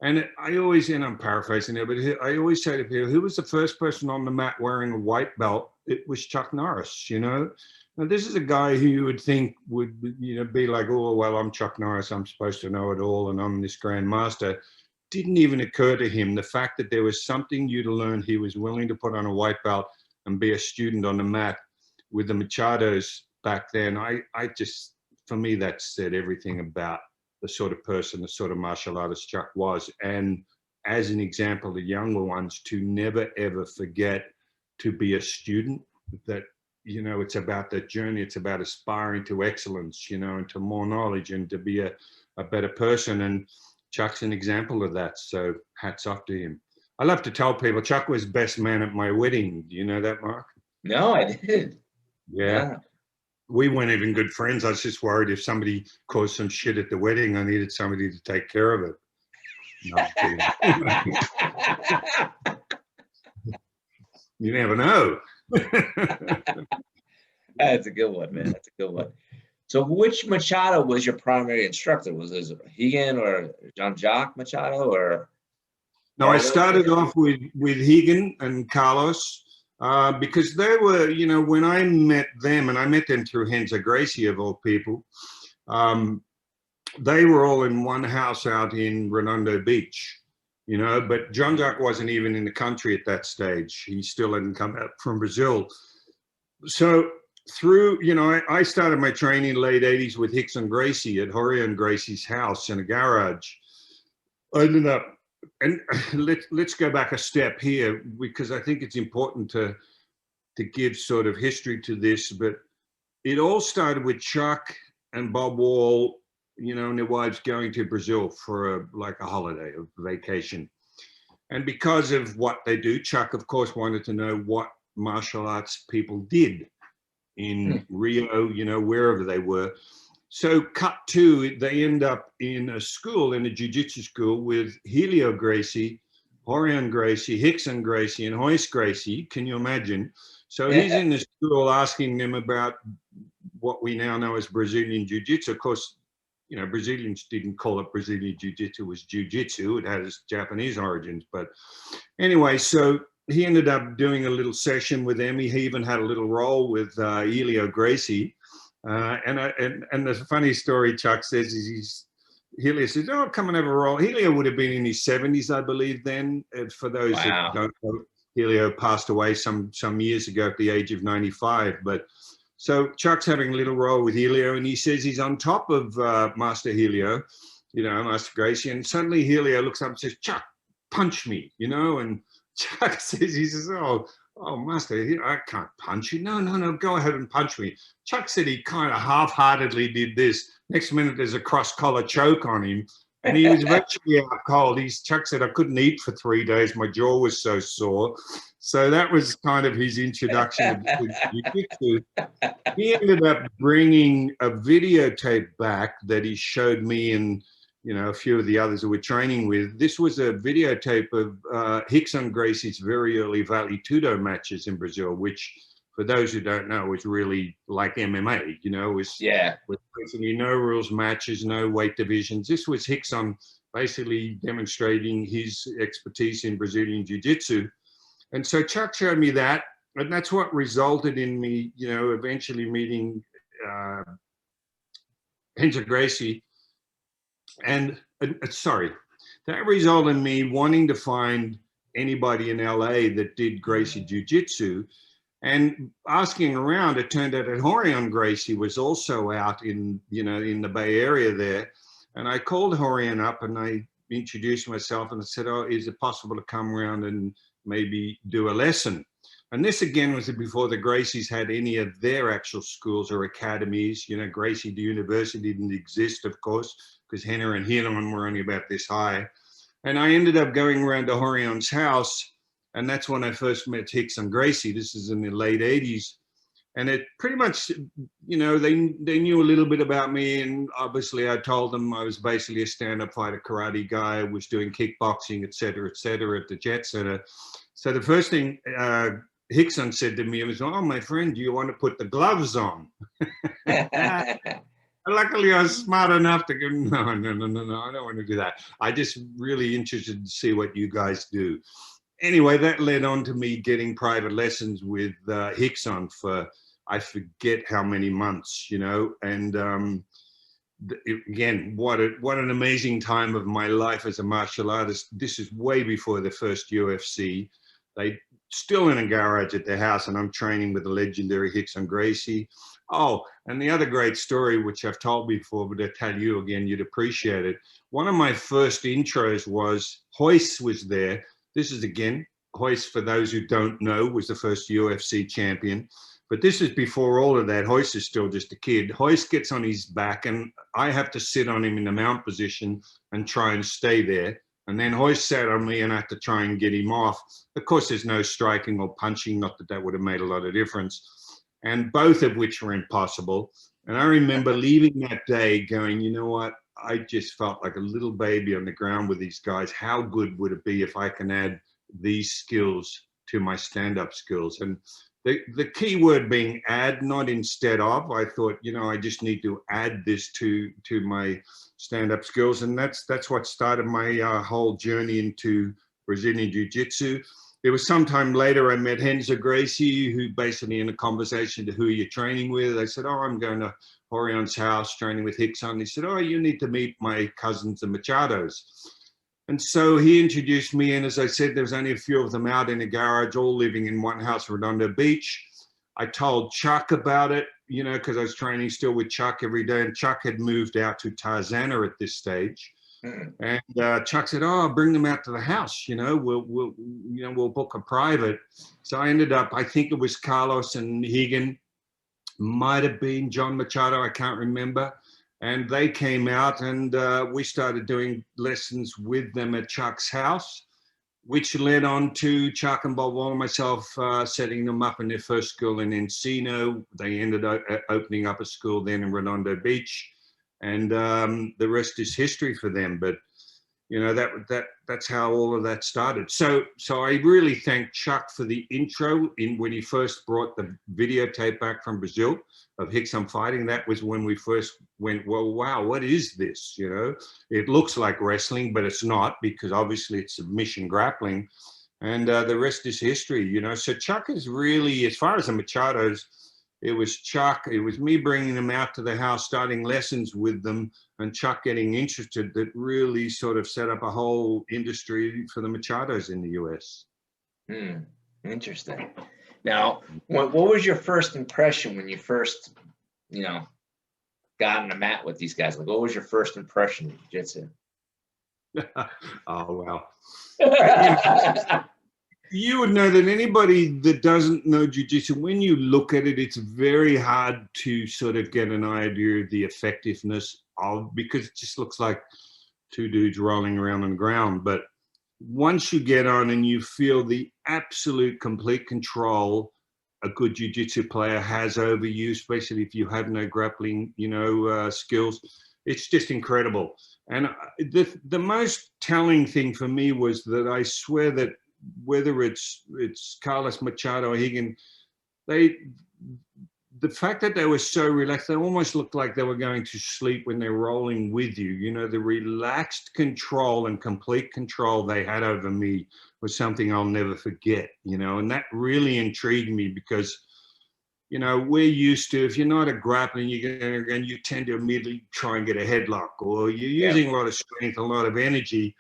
And I always, and I'm paraphrasing there, but I always say to people, who was the first person on the mat wearing a white belt? It was Chuck Norris, you know? Now, this is a guy who you would think would, you know, be like, oh, well, I'm Chuck Norris, I'm supposed to know it all, and I'm this Grand Master. Didn't even occur to him the fact that there was something new to learn. He was willing to put on a white belt and be a student on the mat with the Machados back then. I just, for me, that said everything about the sort of person, the sort of martial artist Chuck was. And as an example, the younger ones to never, ever forget to be a student, that, you know, it's about that journey. It's about aspiring to excellence, you know, and to more knowledge and to be a better person. And Chuck's an example of that. So hats off to him. I love to tell people Chuck was best man at my wedding. Do you know that, Mark? No, I did. Yeah. We weren't even good friends. I was just worried if somebody caused some shit at the wedding, I needed somebody to take care of it. No, I'm kidding. You never know. That's a good one, man. That's a good one. So which Machado was your primary instructor? Was it Higan or Jean-Jacques Machado or? No, I started off with Higan and Carlos because they were, you know, when I met them, and I met them through Renzo Gracie of all people, they were all in one house out in Redondo Beach, you know, but Jean-Jacques wasn't even in the country at that stage. He still hadn't come out from Brazil. So through, you know, I started my training in the late 80s with Hicks and Gracie at Jorge and Gracie's house in a garage. I ended up, and let's go back a step here because I think it's important to give sort of history to this, but it all started with Chuck and Bob Wall, you know, and their wives going to Brazil for like a holiday, a vacation. And because of what they do, Chuck, of course, wanted to know what martial arts people did in Rio, you know, wherever they were. So cut to, they end up in a school, in a jiu-jitsu school with Helio Gracie, Orion Gracie, Hickson Gracie, and Hoist Gracie. Can you imagine? So he's in the school asking them about what we now know as Brazilian jiu-jitsu. Of course, you know, Brazilians didn't call it Brazilian jiu-jitsu, it was jiu-jitsu. It has Japanese origins. But anyway, so he ended up doing a little session with them. He even had a little role with Helio Gracie. And the funny story Chuck says is Helio says, oh, come and have a roll. Helio would have been in his 70s, I believe, then. For those that don't know, Helio passed away some years ago at the age of 95. But so Chuck's having a little roll with Helio, and he says he's on top of Master Helio, you know, Master Gracie, and suddenly Helio looks up and says, Chuck, punch me, you know, and Chuck says, he says, oh, Master, I can't punch you. No, go ahead and punch me. Chuck said he kind of half-heartedly did this. Next minute, there's a cross-collar choke on him, and he was virtually out cold. Chuck said, I couldn't eat for 3 days. My jaw was so sore. So that was kind of his introduction to jiu-jitsu. He ended up bringing a videotape back that he showed me and, you know, a few of the others who we're training with. This was a videotape of Hicks and Gracie's very early Vale Tudo matches in Brazil, which, for those who don't know, was really like MMA, you know, with basically no rules matches, no weight divisions. This was Hicks on basically demonstrating his expertise in Brazilian Jiu-Jitsu. And so Chuck showed me that, and that's what resulted in me, you know, eventually meeting Renzo Gracie And sorry, that resulted in me wanting to find anybody in LA that did Gracie Jiu-Jitsu, and asking around, it turned out that Horion Gracie was also out in, in the Bay Area there. And I called Horion up and I introduced myself and I said, oh, is it possible to come around and maybe do a lesson? And this again was before the Gracies had any of their actual schools or academies. Gracie University didn't exist, of course, because Henna and Hiron were only about this high. And I ended up going around to Horion's house, and that's when I first met Rickson Gracie. This is in the late 80s. And it pretty much, they knew a little bit about me, and obviously I told them I was basically a stand-up fighter, karate guy, was doing kickboxing, et cetera, at the Jet Center. So the first thing Rickson said to me was, oh, my friend, do you want to put the gloves on? Luckily, I was smart enough to go, no, I don't want to do that. I just really interested to see what you guys do. Anyway, that led on to me getting private lessons with Rickson for, I forget how many months, and again, what an amazing time of my life as a martial artist. This is way before the first UFC. They still in a garage at their house, and I'm training with the legendary Rickson Gracie. Oh, and the other great story, which I've told before, but I'll tell you again, you'd appreciate it. One of my first intros was Royce was there. This is, again, Royce, for those who don't know, was the first UFC champion. But this is before all of that. Royce is still just a kid. Royce gets on his back, and I have to sit on him in the mount position and try and stay there. And then Royce sat on me, and I have to try and get him off. Of course, there's no striking or punching, not that that would have made a lot of difference, and both of which were impossible. And I remember leaving that day going, you know what? I just felt like a little baby on the ground with these guys. How good would it be if I can add these skills to my stand-up skills? And the key word being add, not instead of. I thought, I just need to add this to my stand-up skills. And that's what started my whole journey into Brazilian Jiu-Jitsu. It was sometime later I met Renzo Gracie, who basically in a conversation to who you're training with. I said, oh, I'm going to Horion's house training with Rickson. He said, oh, you need to meet my cousins, the Machados. And so he introduced me, and as I said, there was only a few of them out in the garage, all living in one house, Redondo Beach. I told Chuck about it, because I was training still with Chuck every day, and Chuck had moved out to Tarzana at this stage. And Chuck said, "Oh, I'll bring them out to the house. We'll book a private." So I ended up, I think it was Carlos and Higan, might have been John Machado, I can't remember. And they came out, and we started doing lessons with them at Chuck's house, which led on to Chuck and Bob Wall and myself setting them up in their first school in Encino. They ended up opening up a school then in Redondo Beach. And the rest is history for them. But that's how all of that started. So I really thank Chuck for the intro when he first brought the videotape back from Brazil of Rickson fighting. That was when we first went, well, wow, what is this? It looks like wrestling, but it's not, because obviously it's submission grappling, and the rest is history. So Chuck is really, as far as the Machados, it was Chuck, it was me bringing them out to the house, starting lessons with them, and Chuck getting interested, that really sort of set up a whole industry for the Machados in the US. Interesting. Now, what was your first impression when you first, got on the mat with these guys? Like, what was your first impression of jiu-jitsu? Oh, well. You would know that anybody that doesn't know jiu-jitsu, when you look at it, it's very hard to sort of get an idea of the effectiveness of, because it just looks like two dudes rolling around on the ground. But once you get on and you feel the absolute complete control a good jiu-jitsu player has over you, especially if you have no grappling, skills, it's just incredible. And the most telling thing for me was that I swear that whether it's Carlos Machado or Higan, the fact that they were so relaxed, they almost looked like they were going to sleep when they're rolling with you. The relaxed control and complete control they had over me was something I'll never forget, and that really intrigued me, because, you know, we're used to, if you're not a grappling, you're going to, and you tend to immediately try and get a headlock, or you're using a lot of strength, a lot of energy,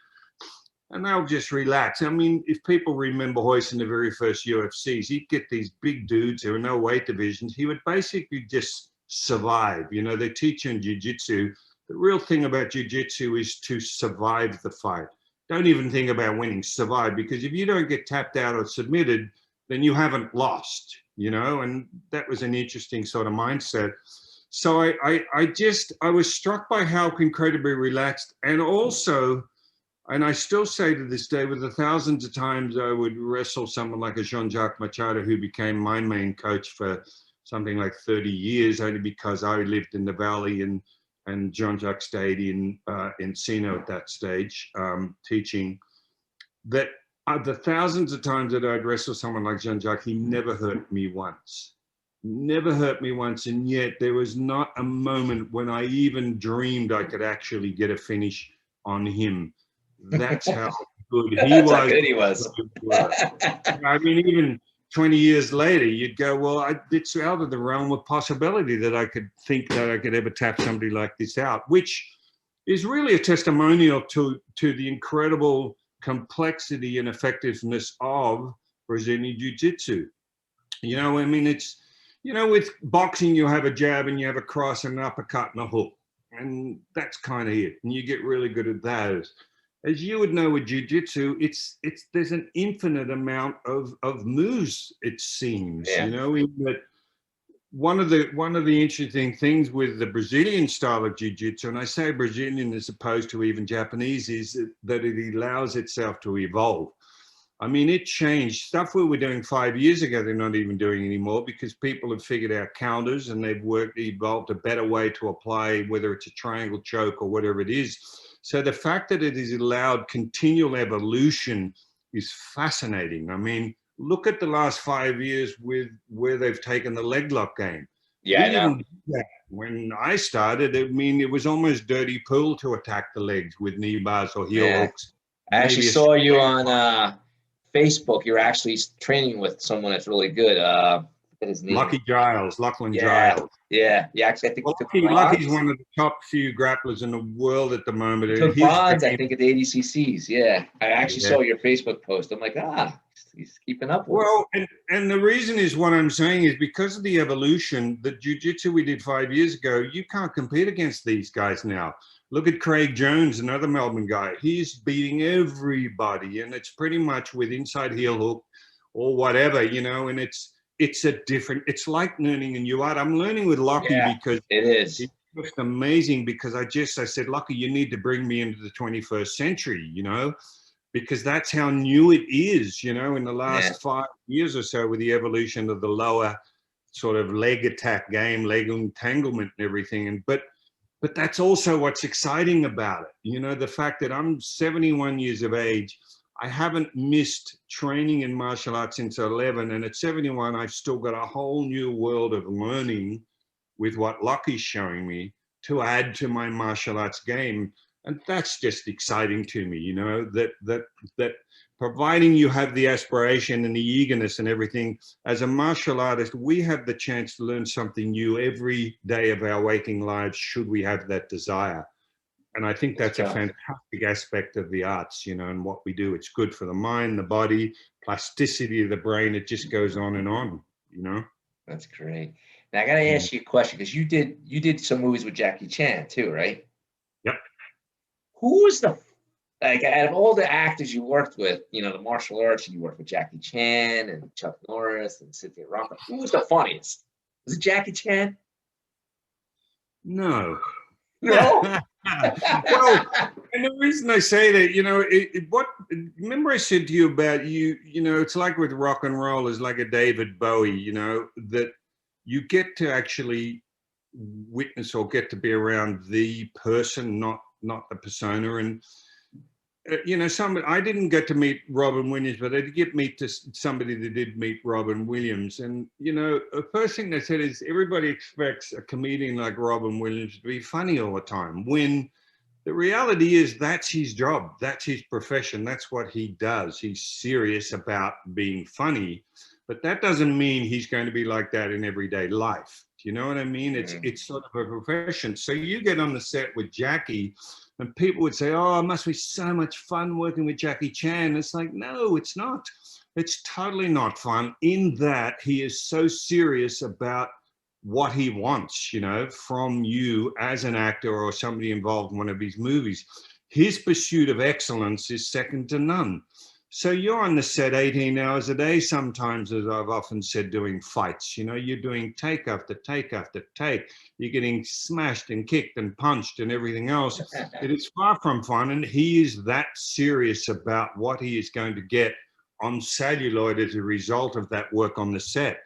and they'll just relax. I mean, if people remember Hoist in the very first UFCs, he'd get these big dudes who are no weight divisions. He would basically just survive. You know, they teach you in jiu-jitsu. The real thing about jiu-jitsu is to survive the fight. Don't even think about winning, survive, because if you don't get tapped out or submitted, then you haven't lost, you know, and that was an interesting sort of mindset. So I was struck by how incredibly relaxed, and also, and I still say to this day, with the thousands of times I would wrestle someone like a Jean-Jacques Machado, who became my main coach for something like 30 years, only because I lived in the Valley and Jean-Jacques stayed in Encino at that stage, teaching, that the thousands of times that I'd wrestle someone like Jean-Jacques, he never hurt me once. Never hurt me once, and yet there was not a moment when I even dreamed I could actually get a finish on him. That's how good he was. How good he was. I mean, even 20 years later, you'd go, well, it's out of the realm of possibility that I could think that I could ever tap somebody like this out, which is really a testimonial to the incredible complexity and effectiveness of Brazilian Jiu-Jitsu. You know, I mean, it's, you know, with boxing, you have a jab and you have a cross and an uppercut and a hook, and that's kind of it. And you get really good at those. As you would know with jiu-jitsu, there's an infinite amount of moves, it seems, you know, in that one of the interesting things with the Brazilian style of jiu-jitsu, and I say Brazilian as opposed to even Japanese, is that it allows itself to evolve. I mean, it changed. Stuff we were doing 5 years ago, they're not even doing anymore, because people have figured out counters and they've evolved a better way to apply, whether it's a triangle choke or whatever it is. So the fact that it is allowed continual evolution is fascinating. I mean, look at the last 5 years with where they've taken the leg lock game. Yeah, we didn't do that when I started. I mean, it was almost dirty pool to attack the legs with knee bars or heel hooks. I actually saw you on Facebook. You're actually training with someone that's really good. His name. Lachlan Giles. Yeah. Actually, I think Lucky's one of the top few grapplers in the world at the moment. He took bronze, I think, at the ADCCs. Yeah, I actually saw your Facebook post. I'm like, he's keeping up with it. And the reason is, what I'm saying is, because of the evolution, the jiu-jitsu we did 5 years ago, you can't compete against these guys now. Look at Craig Jones, another Melbourne guy. He's beating everybody, and it's pretty much with inside heel hook or whatever, you know, and it's it's like learning a new art. I'm learning with Lucky because it is. It's just amazing, because I said, Lucky, you need to bring me into the 21st century, you know, because that's how new it is, you know, in the last 5 years or so, with the evolution of the lower sort of leg attack game, leg entanglement and everything. But that's also what's exciting about it. You know, the fact that I'm 71 years of age, I haven't missed training in martial arts since 11. And at 71, I've still got a whole new world of learning with what Lucky's showing me to add to my martial arts game. And that's just exciting to me, you know, that providing you have the aspiration and the eagerness and everything, as a martial artist, we have the chance to learn something new every day of our waking lives, should we have that desire. And I think that's a fantastic aspect of the arts, you know, and what we do. It's good for the mind, the body, plasticity of the brain. It just goes on, you know. That's great. Now I got to ask you a question, because you did some movies with Jackie Chan too, right? Yep. Who was out of all the actors you worked with, you know, the martial arts, you worked with Jackie Chan and Chuck Norris and Cynthia Rockin, who was the funniest? Was it Jackie Chan? No. No. Well, and the reason I say that, you know, remember I said to you about you know, it's like with rock and roll, is like a David Bowie, you know, that you get to actually witness or get to be around the person, not the persona. And you know, I didn't get to meet Robin Williams, but I did get meet to somebody that did meet Robin Williams. And, you know, the first thing they said is everybody expects a comedian like Robin Williams to be funny all the time, when the reality is that's his job, that's his profession, that's what he does. He's serious about being funny. but that doesn't mean he's going to be like that in everyday life. Do you know what I mean? Mm. It's sort of a profession. So you get on the set with Jackie, and people would say, oh, it must be so much fun working with Jackie Chan. It's like, no, it's not. It's totally not fun, in that he is so serious about what he wants, you know, from you as an actor or somebody involved in one of his movies. His pursuit of excellence is second to none. So you're on the set 18 hours a day sometimes, as I've often said, doing fights. You know, you're doing take after take after take. You're getting smashed and kicked and punched and everything else. It is far from fun, and he is that serious about what he is going to get on celluloid as a result of that work on the set.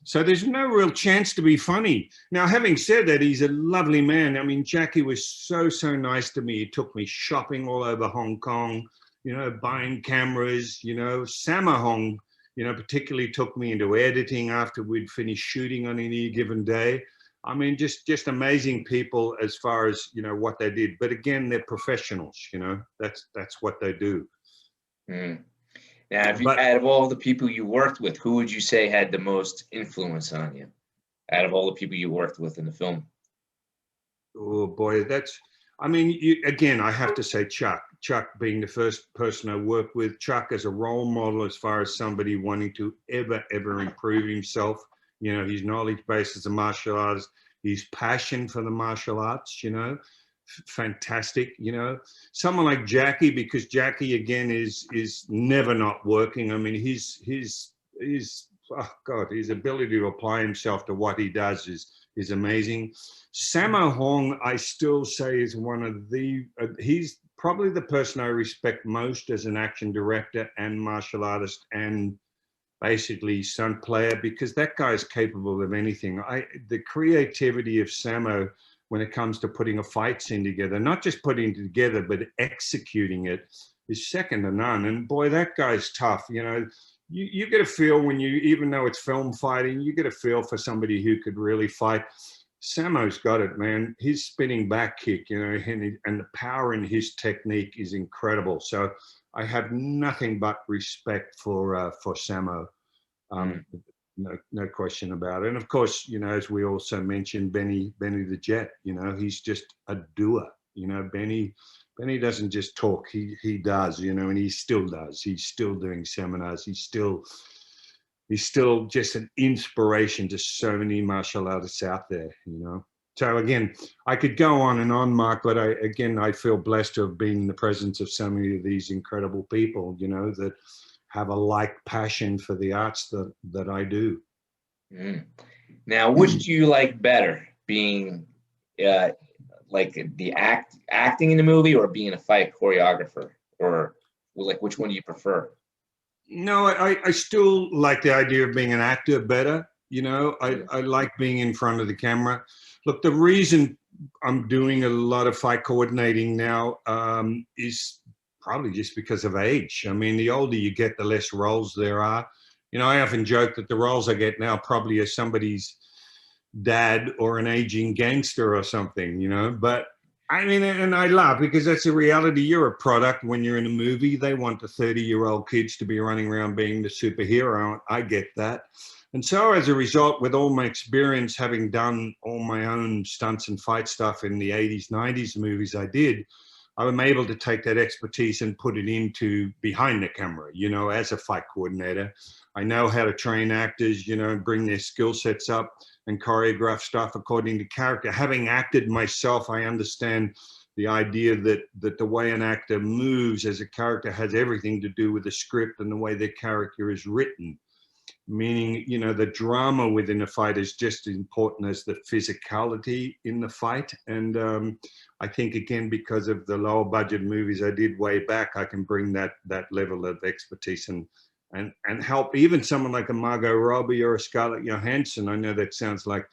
So there's no real chance to be funny. Now, having said that, he's a lovely man. I mean, Jackie was so, so nice to me. He took me shopping all over Hong Kong, you know, buying cameras, you know. Sammo Hung, you know, particularly took me into editing after we'd finished shooting on any given day. I mean, just amazing people as far as, you know, what they did. But again, they're professionals, you know, that's what they do. Mm. Now, if you, out of all the people you worked with, who would you say had the most influence on you? Out of all the people you worked with in the film? Oh boy, I mean, again, I have to say Chuck. Chuck being the first person I worked with. Chuck as a role model as far as somebody wanting to ever improve himself. You know, his knowledge base as a martial artist, his passion for the martial arts, you know, fantastic. You know, someone like Jackie, because Jackie again is never not working. I mean, his oh God, his ability to apply himself to what he does is amazing. Sammo Hung, I still say, is one of the he's probably the person I respect most as an action director and martial artist and basically stunt player, because that guy is capable of anything. The creativity of Sammo when it comes to putting a fight scene together, not just putting it together, but executing it, is second to none. And boy, that guy's tough. You know, you get a feel when you, even though it's film fighting, you get a feel for somebody who could really fight. Sammo's got it, man. His spinning back kick, you know, and the power in his technique is incredible. So I have nothing but respect for Sammo. No question about it. And of course, you know, as we also mentioned, Benny the Jet, you know, he's just a doer. You know, Benny doesn't just talk, he does, you know, and he still does. He's still doing seminars. He's still just an inspiration to so many martial artists out there, you know. So again, I could go on and on, Mark, but I feel blessed to have been in the presence of so many of these incredible people, you know, that have a like passion for the arts that I do. Mm. Now, which do you like better, being like the acting in the movie, or being a fight choreographer, or like which one do you prefer? No, I still like the idea of being an actor better. You know, I like being in front of the camera. Look, the reason I'm doing a lot of fight coordinating now is probably just because of age. I mean, the older you get, the less roles there are. You know, I often joke that the roles I get now probably are somebody's dad or an aging gangster or something, you know. But I mean, and I laugh because that's a reality. You're a product when you're in a movie. They want the 30-year-old kids to be running around being the superhero. I get that. And so as a result, with all my experience, having done all my own stunts and fight stuff in the 80s, 90s movies I did, I'm able to take that expertise and put it into behind the camera, you know, as a fight coordinator. I know how to train actors, you know, bring their skill sets up and choreograph stuff according to character. Having acted myself, I understand the idea that the way an actor moves as a character has everything to do with the script and the way their character is written. Meaning, you know, the drama within a fight is just as important as the physicality in the fight. And I think, again, because of the lower budget movies I did way back, I can bring that level of expertise and help even someone like a Margot Robbie or a Scarlett Johansson. I know that sounds like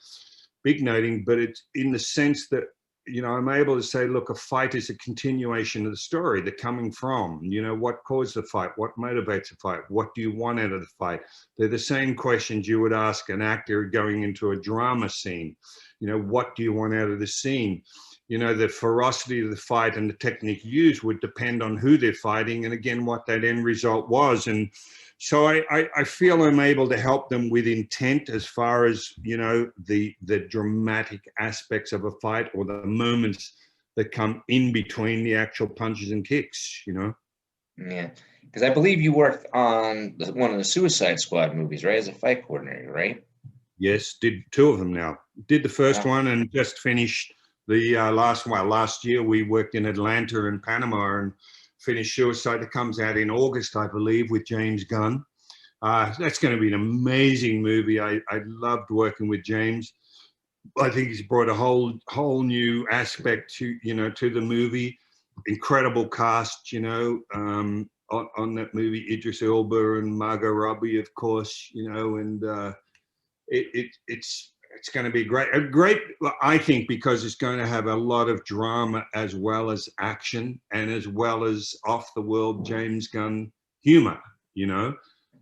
big noting, but it's in the sense that, you know, I'm able to say, look, a fight is a continuation of the story. They're coming from, you know, what caused the fight? What motivates the fight? What do you want out of the fight? They're the same questions you would ask an actor going into a drama scene. You know, what do you want out of the scene? you know, the ferocity of the fight and the technique used would depend on who they're fighting, and again, what that end result was. And so I feel I'm able to help them with intent as far as, you know, the dramatic aspects of a fight, or the moments that come in between the actual punches and kicks, you know. Yeah, because I believe you worked on one of the Suicide Squad movies, right? As a fight coordinator, right? Yes, did two of them now. Did the first Wow. one and just finished the last one. Last year we worked in Atlanta and Panama and finished Suicide. It comes out in August, I believe, with James Gunn. That's going to be an amazing movie. I loved working with James. I think he's brought a whole new aspect to, you know, to the movie. Incredible cast, you know, on that movie. Idris Elba and Margot Robbie, of course, you know, and it's going to be great, I think, because it's going to have a lot of drama as well as action, and as well as off the world James Gunn humor, you know.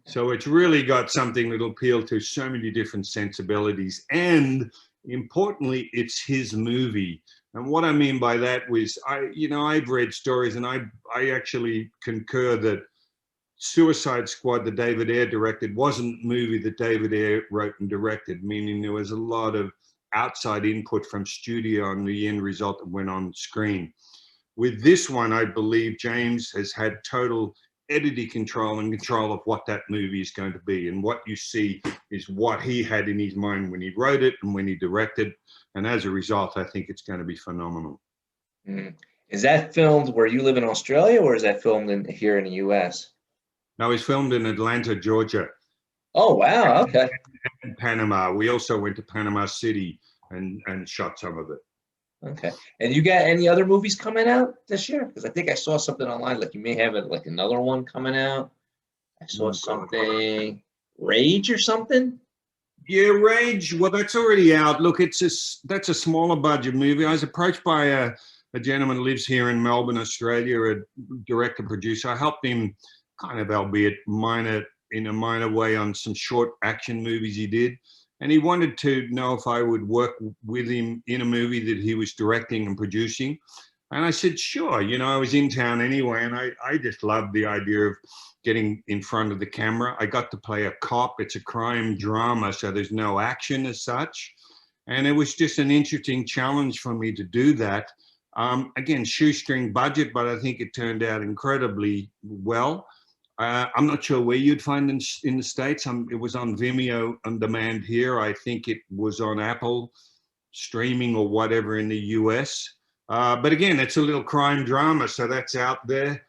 So it's really got something that'll appeal to so many different sensibilities, and importantly, it's his movie. And what I mean by that was, I've read stories, and I actually concur that Suicide Squad, that David Ayer directed, wasn't a movie that David Ayer wrote and directed, meaning there was a lot of outside input from studio on the end result that went on screen. With this one, I believe James has had total editing control and control of what that movie is going to be. And what you see is what he had in his mind when he wrote it and when he directed. And as a result, I think it's going to be phenomenal. Mm. Is that filmed where you live in Australia, or is that filmed here in the U.S.? No, it's filmed in Atlanta, Georgia. Oh, wow. Okay. And Panama. We also went to Panama City and shot some of it. Okay. And you got any other movies coming out this year? Because I think I saw something online, like you may have like another one coming out. I saw something, Rage or something. Yeah, Rage. Well, that's already out. Look, that's a smaller budget movie. I was approached by a gentleman who lives here in Melbourne, Australia, a director producer. I helped him, kind of, albeit in a minor way, on some short action movies he did. And he wanted to know if I would work with him in a movie that he was directing and producing. And I said, sure. You know, I was in town anyway, and I just loved the idea of getting in front of the camera. I got to play a cop. It's a crime drama, so there's no action as such. And it was just an interesting challenge for me to do that. Again, shoestring budget, but I think it turned out incredibly well. I'm not sure where you'd find it in the States. It was on Vimeo on demand here. I think it was on Apple streaming or whatever in the US. But again, it's a little crime drama, so that's out there.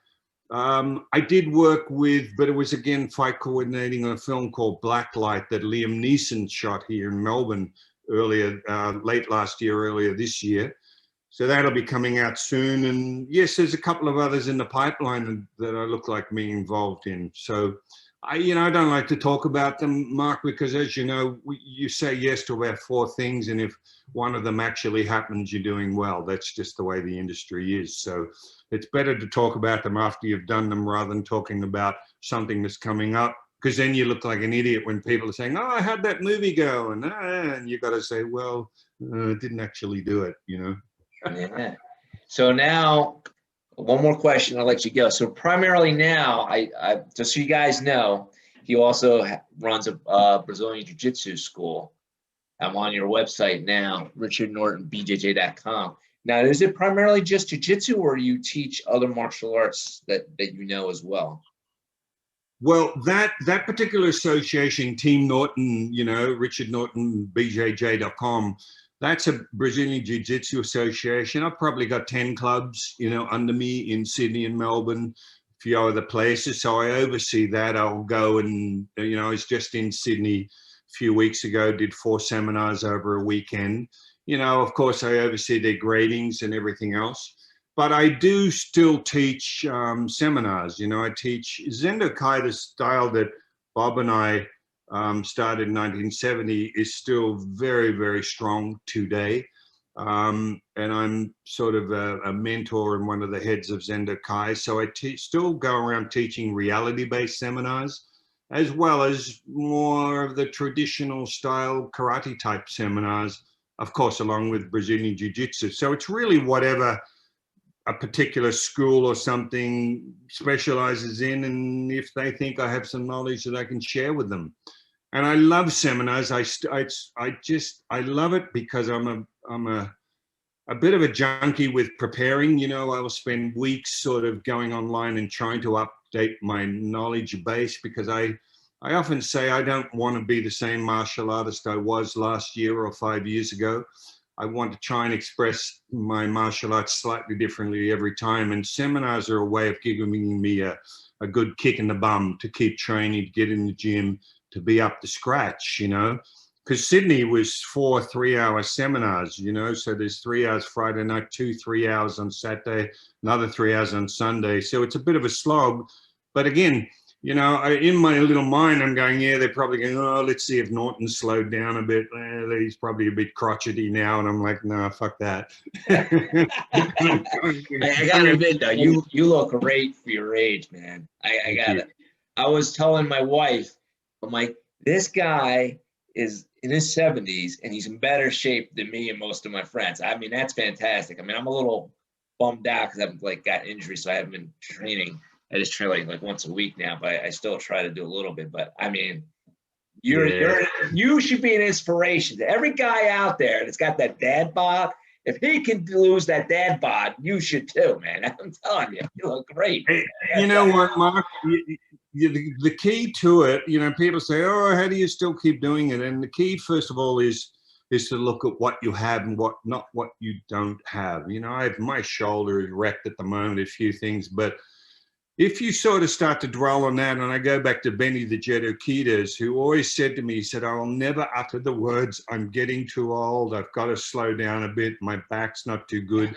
I did work with, but it was again fight coordinating on a film called Blacklight that Liam Neeson shot here in Melbourne late last year, earlier this year. So that'll be coming out soon. And yes, there's a couple of others in the pipeline that I look like being involved in. So I don't like to talk about them, Mark, because as you know, you say yes to about 4 things. And if one of them actually happens, you're doing well. That's just the way the industry is. So it's better to talk about them after you've done them rather than talking about something that's coming up. Because then you look like an idiot when people are saying, oh, how'd that movie go? And you got to say, well, I didn't actually do it, you know. Yeah. So now, one more question, I'll let you go. So primarily now, I just so you guys know, he also runs a Brazilian Jiu-Jitsu school. I'm on your website now, richardnortonbjj.com. Now, is it primarily just Jiu-Jitsu, or do you teach other martial arts that you know as well? Well, that particular association, Team Norton, Richard Norton, BJJ.com, that's a Brazilian Jiu-Jitsu association. I've probably got 10 clubs, under me in Sydney and Melbourne, a few other places. So I oversee that. I'll go and, I was just in Sydney a few weeks ago, did 4 seminars over a weekend. Of course, I oversee their gradings and everything else. But I do still teach seminars. I teach Zendo Kai, the style that Bob and I started in 1970, is still very, very strong today. And I'm sort of a mentor and one of the heads of Zendo Kai. So I still go around teaching reality-based seminars, as well as more of the traditional style karate type seminars of course, along with Brazilian Jiu-Jitsu. So it's really whatever a particular school or something specializes in, and if they think I have some knowledge that I can share with them. And I love seminars. I love it because I'm a bit of a junkie with preparing. You know, I will spend weeks sort of going online and trying to update my knowledge base, because I often say I don't want to be the same martial artist I was last year or 5 years ago. I want to try and express my martial arts slightly differently every time. And seminars are a way of giving me a good kick in the bum to keep training, to get in the gym, to be up to scratch, you know. Because Sydney was 4 3-hour seminars, you know, so there's 3 hours Friday night, 2 3 hours on Saturday, another 3 hours on Sunday. So it's a bit of a slog. But again, you know, in my little mind, I'm going, yeah, they're probably going, oh, let's see if Norton slowed down a bit. He's probably a bit crotchety now. And I'm like, no, fuck that. I gotta admit, though, you look great for your age, man. I gotta. I was telling my wife, I'm like, this guy is in his 70s and he's in better shape than me and most of my friends. I mean, that's fantastic. I mean, I'm a little bummed out because I've like got injuries, so I haven't been training. I just train like once a week now, but I still try to do a little bit. But I mean, you should be an inspiration to every guy out there that's got that dad bod. If he can lose that dad bod, you should too, man. I'm telling you, you look great. Hey, you know what, Mark? The key to it, you know, people say, oh, how do you still keep doing it? And the key, first of all, is to look at what you have and not what you don't have. You know, my shoulder is wrecked at the moment, a few things, but if you sort of start to dwell on that, and I go back to Benny the Jet Urquidez, who always said to me, he said, I will never utter the words, I'm getting too old, I've got to slow down a bit, my back's not too good,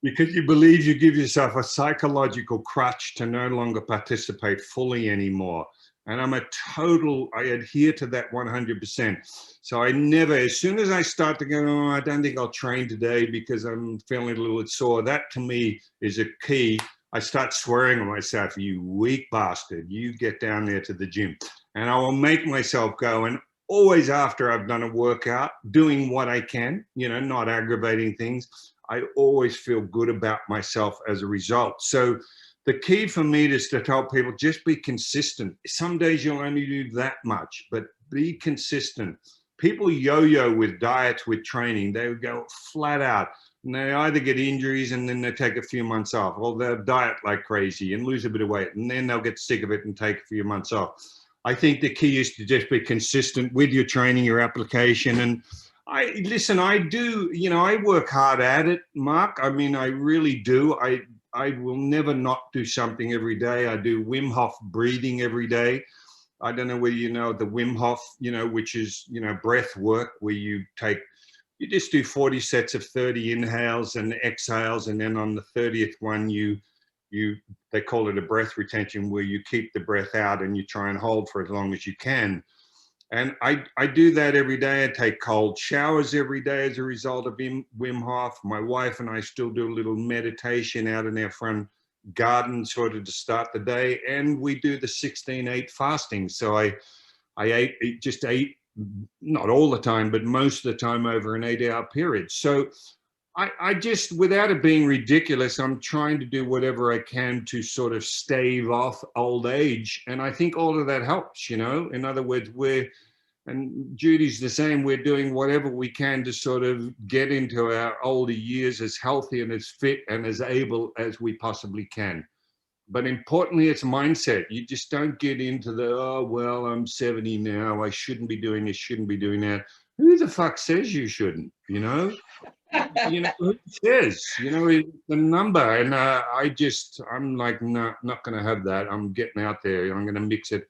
because you believe you give yourself a psychological crutch to no longer participate fully anymore. And I adhere to that 100%. So I never, as soon as I start to go, oh, I don't think I'll train today because I'm feeling a little bit sore, that to me is a key. I start swearing at myself, you weak bastard, you get down there to the gym. And I will make myself go, and always after I've done a workout, doing what I can, you know, not aggravating things, I always feel good about myself as a result. So the key for me is to tell people, just be consistent. Some days you'll only do that much, but be consistent. People yo-yo with diets, with training. They would go flat out. And they either get injuries and then they take a few months off, or they'll diet like crazy and lose a bit of weight, and then they'll get sick of it and take a few months off. I think the key is to just be consistent with your training, your application. And I do, you know, I work hard at it, Mark. I mean, I really do. I will never not do something every day. I do Wim Hof breathing every day. I don't know whether you know the Wim Hof, you know, which is, you know, breath work, where you just do 40 sets of 30 inhales and exhales. And then on the 30th one, they call it a breath retention, where you keep the breath out and you try and hold for as long as you can. And I do that every day. I take cold showers every day as a result of Wim Hof. My wife and I still do a little meditation out in our front garden sort of to start the day. And we do the 16-8 fasting. So I just ate, not all the time, but most of the time over an 8-hour period. So I just, without it being ridiculous, I'm trying to do whatever I can to sort of stave off old age. And I think all of that helps, you know. In other words, and Judy's the same, we're doing whatever we can to sort of get into our older years as healthy and as fit and as able as we possibly can. But importantly, it's mindset. You just don't get into the, oh, well, I'm 70 now, I shouldn't be doing this, shouldn't be doing that. Who the fuck says you shouldn't, you know? You know, who says, you know, the number. And I'm like, no, not going to have that. I'm getting out there. I'm going to mix it.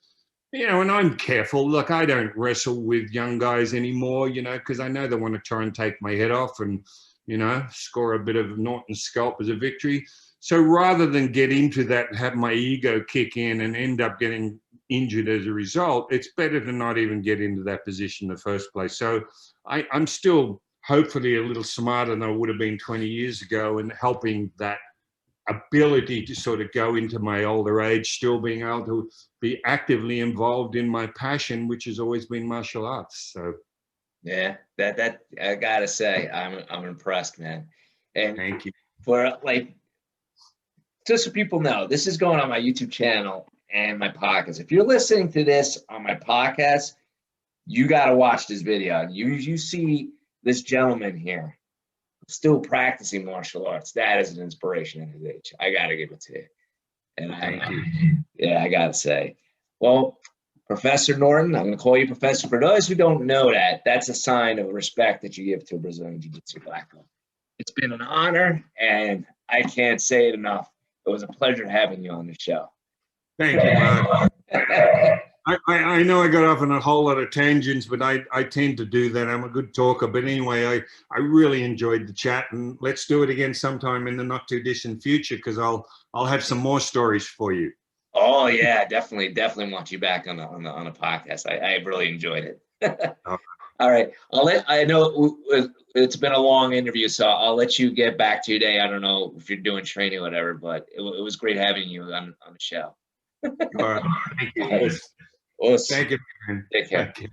You know, and I'm careful. Look, I don't wrestle with young guys anymore, you know, because I know they want to try and take my head off and, you know, score a bit of Norton's scalp as a victory. So rather than get into that and have my ego kick in and end up getting injured as a result, it's better to not even get into that position in the first place. So I'm still hopefully a little smarter than I would have been 20 years ago, and helping that ability to sort of go into my older age, still being able to be actively involved in my passion, which has always been martial arts. So Yeah, that I gotta say, I'm impressed, man. And Thank you. for like, just so people know, this is going on my YouTube channel and my podcast. If you're listening to this on my podcast, you got to watch this video. And you see this gentleman here still practicing martial arts. That is an inspiration in his age. I got to give it to you. And Thank you. yeah, I got to say. Well, Professor Norton, I'm going to call you Professor. For those who don't know that, that's a sign of respect that you give to a Brazilian Jiu-Jitsu black belt. It's been an honor, and I can't say it enough. It was a pleasure having you on the show. Thank you, Mark. I know I got off on a whole lot of tangents, but I tend to do that. I'm a good talker. But anyway, I really enjoyed the chat, and let's do it again sometime in the not too distant future, because I'll have some more stories for you. Oh yeah, definitely want you back on the podcast. I really enjoyed it. All right, I know it's been a long interview, so I'll let you get back to your day. I don't know if you're doing training or whatever, but it was great having you on the show. All right. Thank you. Awesome. Thank you, man. Take care. Okay.